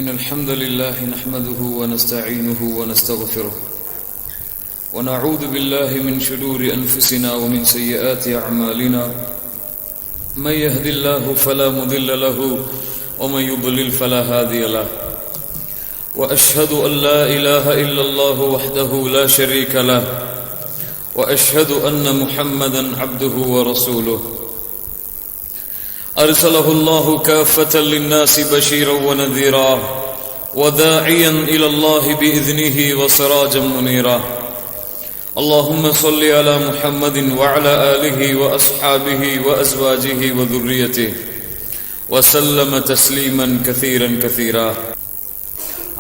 إن الحمد لله نحمده ونستعينه ونستغفره ونعوذ بالله من شرور أنفسنا ومن سيئات أعمالنا من يهد الله فلا مضل له ومن يضلل فلا هادي له وأشهد أن لا إله إلا الله وحده لا شريك له وأشهد أن محمدا عبده ورسوله أرسله الله كافة للناس بشيرا ونذيرا وداعيا إلى الله بإذنه وسراجا منيرا اللهم صل على محمد وعلى آله وأصحابه وأزواجه وذريته وسلم تسليما كثيرا كثيرا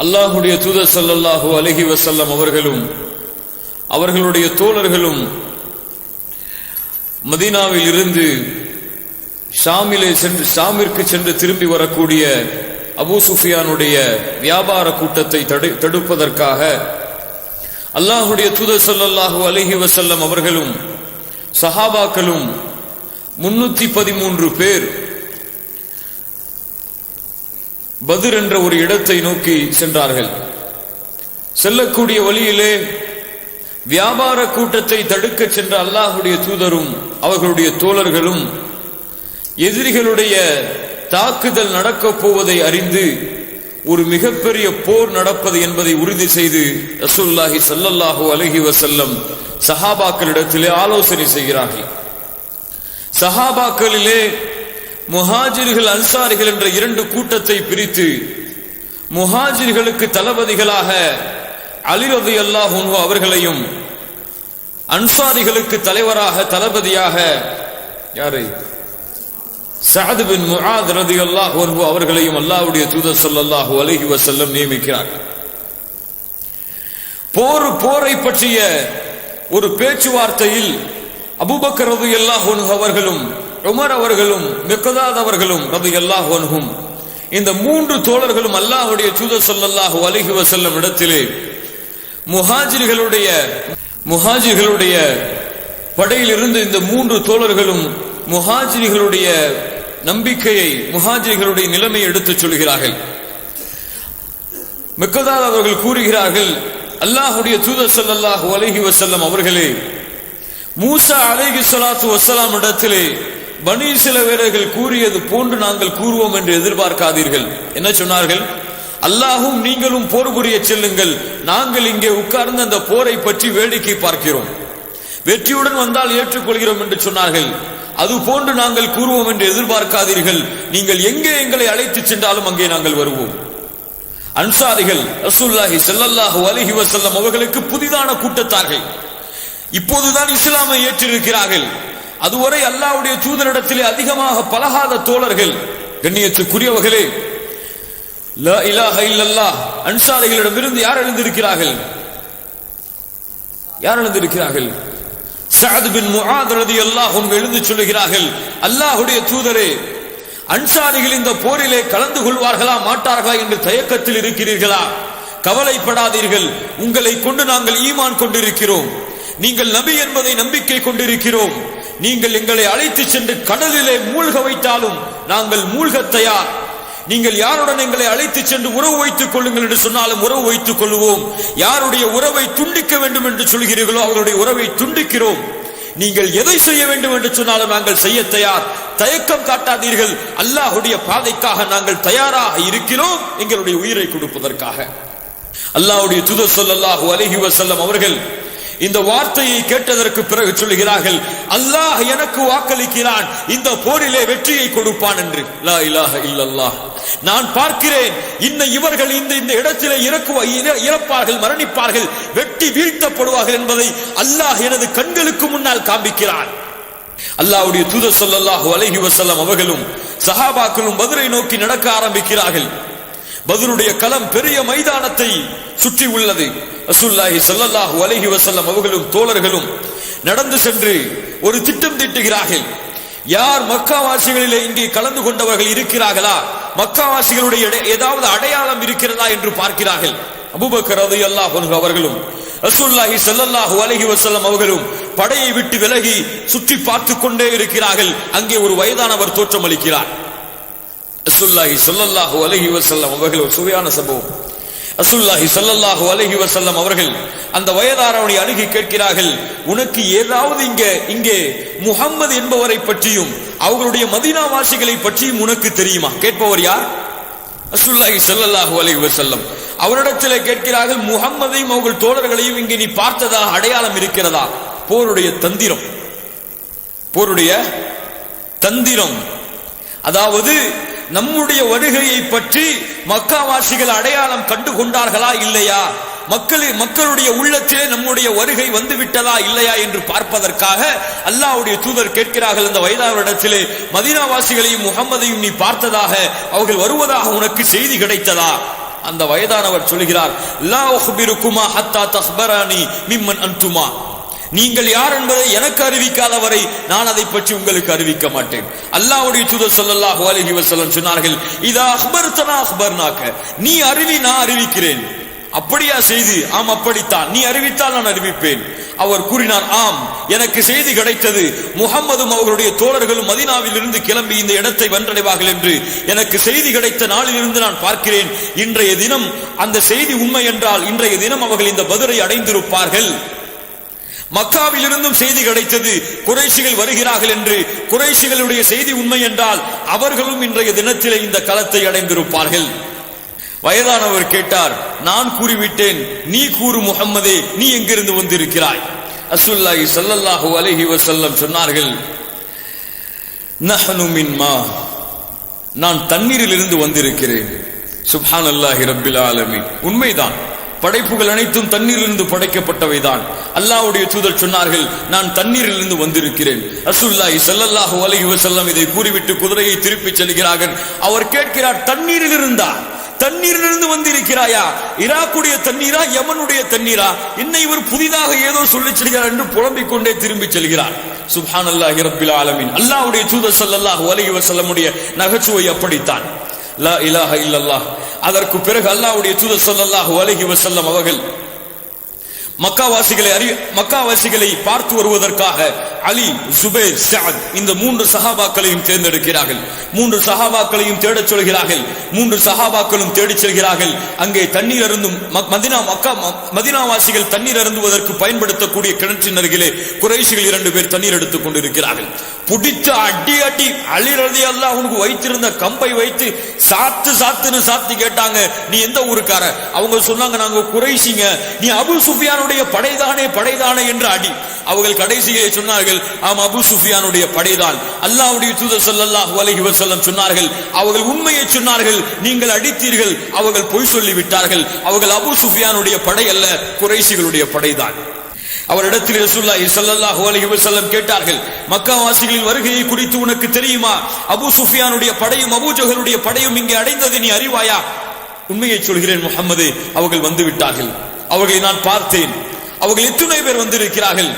அல்லாஹ்வுடைய தூதர் ஸல்லல்லாஹு அலைஹி வஸல்லம் அவர்களும் அவர்களுடைய தோழர்களும் மதீனாவில் இருந்து ஷாமிற்கு சென்று திரும்பி வரக்கூடிய அபூ சுஃபியானுடைய வியாபார கூட்டத்தை தடுப்பதற்காக அல்லாஹ்வுடைய தூதர் ஸல்லல்லாஹு அலைஹி வஸல்லம் அவர்களும் சஹாபாக்களும் 313 பேர் பத்ர் என்ற ஒரு இடத்தை நோக்கி சென்றார்கள். செல்லக்கூடிய வழியிலே வியாபார கூட்டத்தை தடுக்க சென்ற அல்லாஹ்வுடைய தூதரும் அவர்களுடைய தோழர்களும் எதிரிகளுடைய தாக்குதல் நடக்கப் போவதை அறிந்து ஒரு மிகப்பெரிய போர் நடப்பது என்பதை உறுதி செய்து ரசூலுல்லாஹி ஸல்லல்லாஹு அலைஹி வஸல்லம் சஹாபாக்களிடத்திலே ஆலோசனை செய்கிறார்கள். சஹாபாக்களிலே முஹாஜிர்கள் அன்சாரிகள் என்ற இரண்டு கூட்டத்தை பிரித்து முஹாஜிர்களுக்கு தளபதிகளாக அலி ரலியல்லாஹு அன்ஹு அவர்களையும் அன்சாரிகளுக்கு தலைவராக தளபதியாக யாரை சஅத் பின் முஆத் ரலியல்லாஹு அன்ஹு அவர்களையும் அல்லாஹ்வுடைய தூதர் ஸல்லல்லாஹு அலைஹி வஸல்லம் நியமிக்கிறார்கள். போரை பற்றிய ஒரு பேச்சுவார்த்தையில் அபூபக்கர் ரலியல்லாஹு அன்ஹு அவர்களும் உமர் அவர்களும் மிக்தாத் அவர்களும் ரலியல்லாஹு அன்ஹும் இந்த மூன்று தோழர்களும் அல்லாஹ்வுடைய தூதர் ஸல்லல்லாஹு அலைஹி வஸல்லம் இடத்திலே முஹாஜிர்களுடைய படையில் இருந்து இந்த மூன்று தோழர்களும் முஹாஜிர்களுடைய நம்பிக்கையை முஹாஜிர்களுடைய நிலைமையை எடுத்துச் சொல்கிறார்கள். மிக்தாத் அவர்கள் கூறுகிறார்கள், அல்லாஹ்வுடைய தூதர் ஸல்லல்லாஹு அலைஹி வஸல்லம் அவர்களே, மூசா அலைஹிஸ்ஸலாத்து வஸ்ஸலாம் இடத்திலே பனி இஸ்ரவேலர்கள் கூறியது போன்று நாங்கள் கூறுவோம் என்று எதிர்பார்க்காதீர்கள். என்ன சொன்னார்கள்? அல்லாஹும் நீங்களும் போர் புரிய செல்லுங்கள், நாங்கள் இங்கே உட்கார்ந்து அந்த போரை பற்றி வேடிக்கை பார்க்கிறோம், வெற்றியுடன் வந்தால் ஏற்றுக்கொள்கிறோம் என்று சொன்னார்கள். அது போன்று நாங்கள் கூறுவோம் என்று எதிர்பார்க்காதீர்கள், நீங்கள் எங்கே எங்களை அழைத்து சென்றாலும் அங்கே நாங்கள் வருவோம். அன்சாரிகள் ரசூலுல்லாஹி ஸல்லல்லாஹு அலைஹி வஸல்லம் அவர்களுக்கு புதிதான கூட்டத்தார்கள், இப்போதுதான் இஸ்லாமை ஏற்றிருக்கிறார்கள். அதுவரை அல்லாஹ்வுடைய தூதரிடத்திலே அதிகமாக பழகாத தோழர்கள். கண்ணியத்துக்குரியவர்களே, லா இலாஹ இல்லல்லாஹ் அன்சாரிகளிடமிருந்து யார் எழுந்திருக்கிறார்கள்? சஅத் பின் முஆத் ரலியல்லாஹு அன்ஹு எழுந்து சொல்கிறார்கள், அல்லாஹ்வுடைய தூதரே, அன்சாரிகள் இந்த போரிலே கலந்து கொள்வார்களா மாட்டார்களா என்று தயக்கத்தில் இருக்கிறீர்களா? கவலைப்படாதீர்கள், உங்களை கொண்டு நாங்கள் ஈமான் கொண்டிருக்கிறோம், நீங்கள் நபி என்பதை நம்பிக்கை கொண்டிருக்கிறோம், நீங்கள் எங்களை அழைத்து சென்று கடலிலே மூழ்க வைத்தாலும் நாங்கள் மூழ்க தயார், நீங்கள் யாருடன் எங்களை அழைத்து சென்று உறவு வைத்துக் கொள்ளுங்கள் என்று சொன்னாலும் உறவு வைத்துக் கொள்வோம், யாருடைய உறவை துண்டிக்க வேண்டும் என்று சொல்கிறீர்களோ அவருடைய உறவை துண்டிக்கிறோம், நீங்கள் எதை செய்ய வேண்டும் என்று சொன்னாலும் நாங்கள் செய்ய தயார், தயக்கம் காட்டாதீர்கள், அல்லாஹ்வுடைய பாதைக்காக நாங்கள் தயாராக இருக்கிறோம், எங்களுடைய உயிரை கொடுப்பதற்காக. அல்லாஹ்வுடைய தூதர் ஸல்லல்லாஹு அலைஹி வஸல்லம் அவர்கள் இந்த வார்த்தையை கேட்டதற்கு பிறகு சொல்கிறார்கள், அல்லாஹ் எனக்கு வாக்களிக்கிறான், இந்த போரிலே வெற்றியை கொடுப்பான் என்று. லா இலாஹ இல்லல்லாஹ். நான் பார்க்கிறேன், இவர்கள் இந்த இடத்திலே இறப்பார்கள், மரணிப்பார்கள், வெட்டி வீழ்த்தப்படுவார்கள் என்பதை அல்லாஹ் எனது கண்களுக்கு முன்னால் காண்பிக்கிறான். அல்லாஹ்வுடைய தூதர் ஸல்லல்லாஹு அலைஹி வஸல்லம் அவர்களும் சஹாபாக்களும் பத்ரை நோக்கி நடக்க ஆரம்பிக்கிறார்கள். பத்ருடைய களம் பெரிய மைதானத்தை சுற்றி உள்ளது. ரசூலுல்லாஹி ஸல்லல்லாஹு அலைஹி வஸல்லம் அவர்களும் தோழர்களும் நடந்து சென்று ஒரு திட்டம் தீட்டுகிறார்கள். யார் மக்காவாசிகளிலே இங்கே கலந்து கொண்டவர்கள் இருக்கிறார்களா, மக்காவாசிகளுடைய ஏதாவது அடையாளம் இருக்கிறதா என்று பார்க்கிறார்கள். அபூபக்கர் ரலியல்லாஹு அன்ஹு அவர்களும் ரசூலுல்லாஹி ஸல்லல்லாஹு அலைஹி வஸல்லம் அவர்களும் படையை விட்டு விலகி சுற்றி பார்த்து கொண்டே இருக்கிறார்கள். அங்கே ஒரு வயதானவர் தோற்றமளிக்கிறார். ரசூலுல்லாஹி ஸல்லல்லாஹு அலைஹி வஸல்லம் அவர்கள் ஒரு சுவையான சம்பவம். ரசூலுல்லாஹி ஸல்லல்லாஹு அலைஹி வஸல்லம் அவர்கள் அந்த வயதானவனை அணுகி கேட்கிறார்கள், உனக்கு ஏதாவது இங்கே முஹம்மது என்பவரை பற்றியும் அவர்களுடைய மதீனா வாசிகளை பற்றியும் உனக்கு தெரியுமா? கேட்பவர் யார்? ரசூலுல்லாஹி ஸல்லல்லாஹு அலைஹி வஸல்லம் அவரிடத்தில் கேட்கிறார்கள், முஹம்மதையும் அவர்கள் தோழர்களையும் இங்கே நீ பார்த்ததாக அடையாளம் இருக்கிறதா? போருடைய தந்திரம், அதாவது நம்முடைய வருகையை பற்றி மக்காவாசிகள் அடையாளம் கண்டு கொண்டார்களா இல்லையா, மக்களுடைய உள்ளத்திலே நம்முடைய வருகை வந்து விட்டதா இல்லையா என்று பார்ப்பதற்காக அல்லாஹ்வுடைய தூதர் கேட்கிறார்கள் அந்த வயதானவரிடத்திலே, மதீனாவாசிகளையும் முஹம்மதையும் நீ பார்த்ததாக அவர்கள் வருவதாக உனக்கு செய்தி கிடைத்ததா? அந்த வயதானவர் சொல்கிறார், லா உஹ்பிருக்குமா ஹத்தா தஹ்பரானி மிம்மன் அன்துமா, நீங்கள் யார் என்பதை எனக்கு அறிவிக்காதவரை நான் அதை பற்றி உங்களுக்கு அறிவிக்க மாட்டேன். அல்லாஹ்வுடைய தூதர் ஸல்லல்லாஹு அலைஹி வஸல்லம் சொன்னார்கள், இதா அக்பர்தனா அக்பர்னாக, நீ அறிவி நான் அறிவிக்கிறேன். அப்படியா செய்தி? ஆம் அப்படித்தான், நீ அறிவித்தால் நான் அறிவிப்பேன். அவர் கூறினார், ஆம் எனக்கு செய்தி கிடைத்தது, முஹம்மதும் அவர்களுடைய தோழர்களும் மதீனாவில் இருந்து கிளம்பி இந்த இடத்தை வென்றடைவார்கள் என்று எனக்கு செய்தி கிடைத்த நாளிலிருந்து நான் பார்க்கிறேன். இன்றைய தினம் அந்த செய்தி உண்மை என்றால் இன்றைய தினம் அவர்கள் இந்த பத்ரை அடைந்திருப்பார்கள். மக்காவில் இருந்தும் செய்தி கிடைத்தது குறைஷிகள் வருகிறார்கள் என்று, குறைஷிகளுடைய செய்தி உண்மை என்றால் அவர்களும் இன்றைய தினத்திலே இந்த களத்தை அடைந்திருப்பார்கள். வயதானவர் கேட்டார், நான் கூறிவிட்டேன், நீ கூறு முஹம்மதே, நீ எங்கிருந்து வந்திருக்கிறாய்? ரசூலுல்லாஹி ஸல்லல்லாஹு அலைஹி வஸல்லம் சொன்னார்கள், நஹ்னு மின் மா, நான் தண்ணீரில் இருந்து வந்திருக்கிறேன். சுப்ஹானல்லாஹி ரப்பில் ஆலமீன். உண்மைதான், படைப்புகள் அனைத்தும் தண்ணீரிலிருந்து படைக்கப்பட்டவைதான். அல்லாஹ்வுடைய தூதர் சொன்னார்கள், நான் தண்ணீரிலிருந்து வந்திருக்கிறேன். ரசூலுல்லாஹி ஸல்லல்லாஹு அலைஹி வஸல்லம் இதை கூறிவிட்டு குதிரையை திருப்பிச் செல்கிறார்கள். அவர் கேட்கிறார், தண்ணீரிலிருந்து வந்திருக்கிறாயா? ஈராக்குடைய தண்ணீரா, யமனுடைய தண்ணீரா? இன்னை இவர் புதிதாக ஏதோ சொல்லிச் செல்கிறார் என்று புலம்பிக் கொண்டே திரும்பி செல்கிறார். சுப்ஹானல்லாஹி ரப்பில் ஆலமீன். அல்லாஹ்வுடைய தூதர் ஸல்லல்லாஹு அலைஹி வஸல்லமுடைய நகைச்சுவை அப்படித்தான். லா இலாஹ இல்லல்லாஹ். அதற்கு பிறகு அல்லாஹ்வுடைய தூதர் ஸல்லல்லாஹு அலைஹி வஸல்லம் அவர்கள் மக்காவாசிகளை பார்த்து வருவதற்காக அலி, சுபைர், சஅத் இந்த 3 சஹாபாக்களையும் தேர்ந்தெடுக்கிறார்கள். 3 சஹாபாக்களையும் தேடச் சொல்கிறார்கள். 3 சஹாபாக்களும் தேடிச் செல்கிறார்கள். அங்கே தண்ணீர் அருந்தும் மதீனாவாசிகள் தண்ணீர் அருந்துவதற்கு பயன்படுத்தக்கூடிய கிணற்றின் அருகிலே குறைஷிகள் 2 பேர் தண்ணீர் எடுத்துக் கொண்டிருக்கிறார்கள். புடிச்ச அடி அலி ரலியல்லாஹு அன்ஹு வைத்திருந்த கம்பை வைத்து சாத்து கேட்டாங்க, நீ எந்த ஊருக்கார? அவங்க சொன்னாங்க, நாங்க குறைஷிங்க. நீ அபூ சுஃபியானுடைய படைதானே என்று அடி. அவர்கள் கடைசியிலே சொன்னார்கள், ஆம் அபூ சுஃபியானுடைய படைதான். அல்லாஹ்வுடைய தூதர் ஸல்லல்லாஹு அலைஹி வஸல்லம் சொன்னார்கள், அவர்கள் உண்மையை சொன்னார்கள், நீங்கள் அடித்தீர்கள். அவர்கள் பொய் சொல்லி விட்டார்கள். அவர்கள் அபூ சுஃபியானுடைய படை அல்ல, குறைஷிகளுடைய படைதான். அவரிடத்தில் ரசூலுல்லாஹி ஸல்லல்லாஹு அலைஹி வஸல்லம் கேட்டார்கள், மக்காவாசிகளின் வருகையை குறித்து உனக்கு தெரியுமா? அபூ சுஃபியானுடைய படையும் அபூ ஜஹலுடைய படையும் இங்கே அடைந்ததை நீ அறிவாயா? உண்மையை சொல்கிறேன் முஹம்மதே, அவர்கள் வந்து விட்டார்கள். அவர்களை நான் பார்த்தேன். அவர்கள் எத்தனை பேர் வந்திருக்கிறார்கள்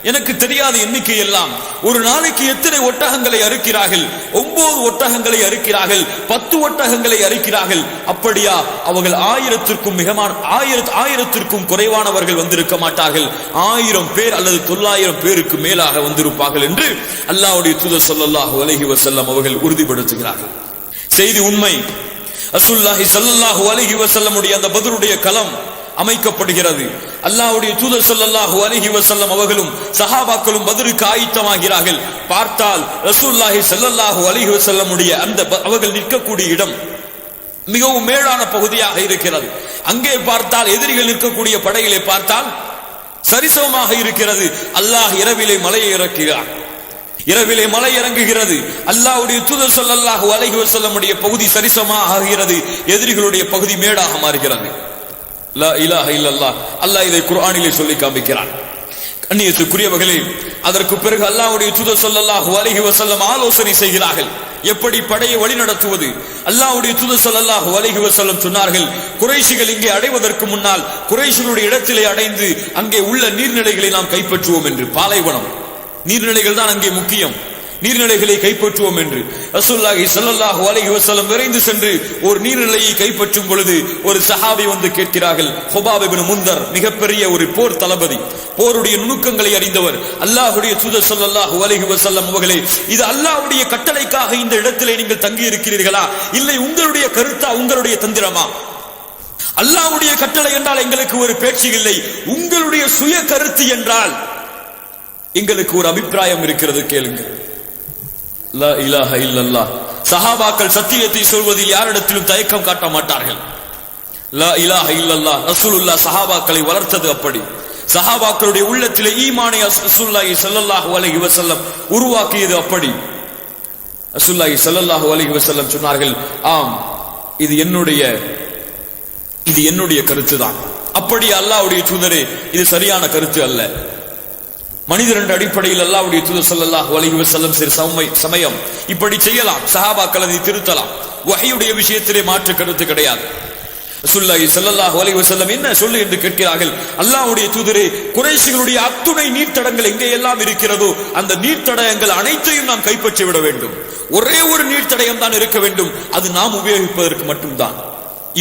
எனக்கு தெரியாத எண்ணிக்கை எல்லாம். ஒரு நாளைக்கு எத்தனை ஒட்டகங்களை அறுக்கிறார்கள்? 9 ஒட்டகங்களை அறுக்கிறார்கள், 10 ஒட்டகங்களை அறுக்கிறார்கள். அப்படியா? அவர்கள் 1000த்திற்கும் குறைவானவர்கள் வந்திருக்க மாட்டார்கள். 1000 பேர் அல்லது 900 பேருக்கு மேலாக வந்திருப்பார்கள் என்று அல்லாஹ்வுடைய தூதர் ஸல்லல்லாஹு அலைஹி வஸல்லம் அவர்கள் உறுதிப்படுத்துகிறார்கள். செய்தி உண்மை. ரசூலுல்லாஹி ஸல்லல்லாஹு அலைஹி வஸல்லமுடைய அந்த பத்ருடைய களம் அமைக்கப்படுகிறது. அல்லாஹ்வுடைய தூதர் ஸல்லல்லாஹு அலைஹி வஸல்லம் அவர்களும் சஹாபாக்களும் பத்ருக்கு ஆயத்தமாகிறார்கள். பார்த்தால் ரசூலுல்லாஹி ஸல்லல்லாஹு அலைஹி வஸல்லமுடைய அந்த அவர்கள் நிற்கக்கூடிய இடம் மிகவும் மேலான பகுதியாக இருக்கிறது. அங்கே பார்த்தால் எதிரிகள் நிற்கக்கூடிய படையிலே பார்த்தால் சரிசமமாக இருக்கிறது. அல்லாஹ் இரவிலே மலையை இறக்குகிறார். இரவிலே மலை இறங்குகிறது. அல்லாஹ்வுடைய தூதர் ஸல்லல்லாஹு அலைஹி வஸல்லமுடைய பகுதி சரிசமமாக ஆகிறது, எதிரிகளுடைய பகுதி மேடாக மாறுகிறது. லா இலாஹ இல்லல்லாஹ். அல்லாஹ் இதை குர்ஆனிலே சொல்லி காண்பிக்கிறான். கண்ணியத்துக்குரியவர்களே, அதற்கு பிறகு அல்லாஹ்வுடைய தூதர் ஸல்லல்லாஹு அலைஹி வஸல்லம் ஆலோசனை செய்கிறார்கள், எப்படி படையை வழிநடத்துவது. அல்லாஹ்வுடைய தூதர் ஸல்லல்லாஹு அலைஹி வஸல்லம் சொன்னார்கள், குறைஷிகள் இங்கே அடைவதற்கு முன்னால் குறைஷிகளுடைய இடத்திலே அடைந்து அங்கே உள்ள நீர்நிலைகளை நாம் கைப்பற்றுவோம் என்று. பாலைவனம், நீர்நிலைகள் தான் அங்கே முக்கியம். நீர்நிலைகளை கைப்பற்றுவோம் என்று. ரசூலுல்லாஹி ஸல்லல்லாஹு அலைஹி வஸல்லம் விரைந்து சென்று ஒரு நீர்நிலையை கைப்பற்றும் பொழுது ஒரு சஹாபி வந்து கேட்கிறார்கள். ஹுபாப் இப்னு முந்தர், மிகப்பெரிய ஒரு போர் தளபதி, போருடைய நுணுக்கங்களை அறிந்தவர். அல்லாஹ்வுடைய தூதர் ஸல்லல்லாஹு அலைஹி வஸல்லம் அவர்களே, இது அல்லாஹ்வுடைய கட்டளைக்காக இந்த இடத்திலே நீங்கள் தங்கி இருக்கிறீர்களா, இல்லை உங்களுடைய கருத்தா, உங்களுடைய தந்திரமா? அல்லாஹ்வுடைய கட்டளை என்றால் எங்களுக்கு ஒரு பேச்சு இல்லை, உங்களுடைய சுய கருத்து என்றால் எங்களுக்கு ஒரு அபிப்பிராயம் இருக்கிறது, கேளுங்கள். லா இலாஹ இல்லல்லாஹ். சஹாபாக்கள் சத்தியத்தை சொல்வதில் யாரிடத்திலும் தயக்கம் காட்ட மாட்டார்கள். லா இலாஹ இல்லல்லாஹ். ரசூலுல்லாஹ் சஹாபாக்களை வளர்த்தது அப்படி. சஹாபாக்களுடைய உள்ளத்திலே ஈமானை ரசூலுல்லாஹி ஸல்லல்லாஹு அலைஹி வஸல்லம் உருவாக்கியது அப்படி. ரசூலுல்லாஹி ஸல்லல்லாஹு அலைஹி வஸல்லம் சொன்னார்கள், ஆம், இது என்னுடைய கருத்து தான். அப்படி அல்லாஹ்வுடைய தூதரே, இது சரியான கருத்து அல்ல. மனிதர் என்ற அடிப்படையில் அல்லாஹ்வுடைய தூதர் ஸல்லல்லாஹு அலைஹி வஸல்லம் சமயம் இப்படி செய்யலாம், சஹாபாக்கள் அதை திருத்தலாம். வஹீயுடைய விஷயத்திலே மாற்று கருத்து கிடையாது. ரசூலுல்லாஹி ஸல்லல்லாஹு அலைஹி வஸல்லம் என்ன சொல்லு என்று கேட்கிறார்கள். அல்லாஹ்வுடைய தூதரே, குறைஷிகளுடைய அத்துணை நீர்த்தடங்கள் எங்கே எல்லாம் இருக்கிறதோ அந்த நீர்த்தடயங்கள் அனைத்தையும் நாம் கைப்பற்றி விட வேண்டும். ஒரே ஒரு நீர்த்தடயம் தான் இருக்க வேண்டும், அது நாம் உபயோகிப்பதற்கு மட்டும்தான்.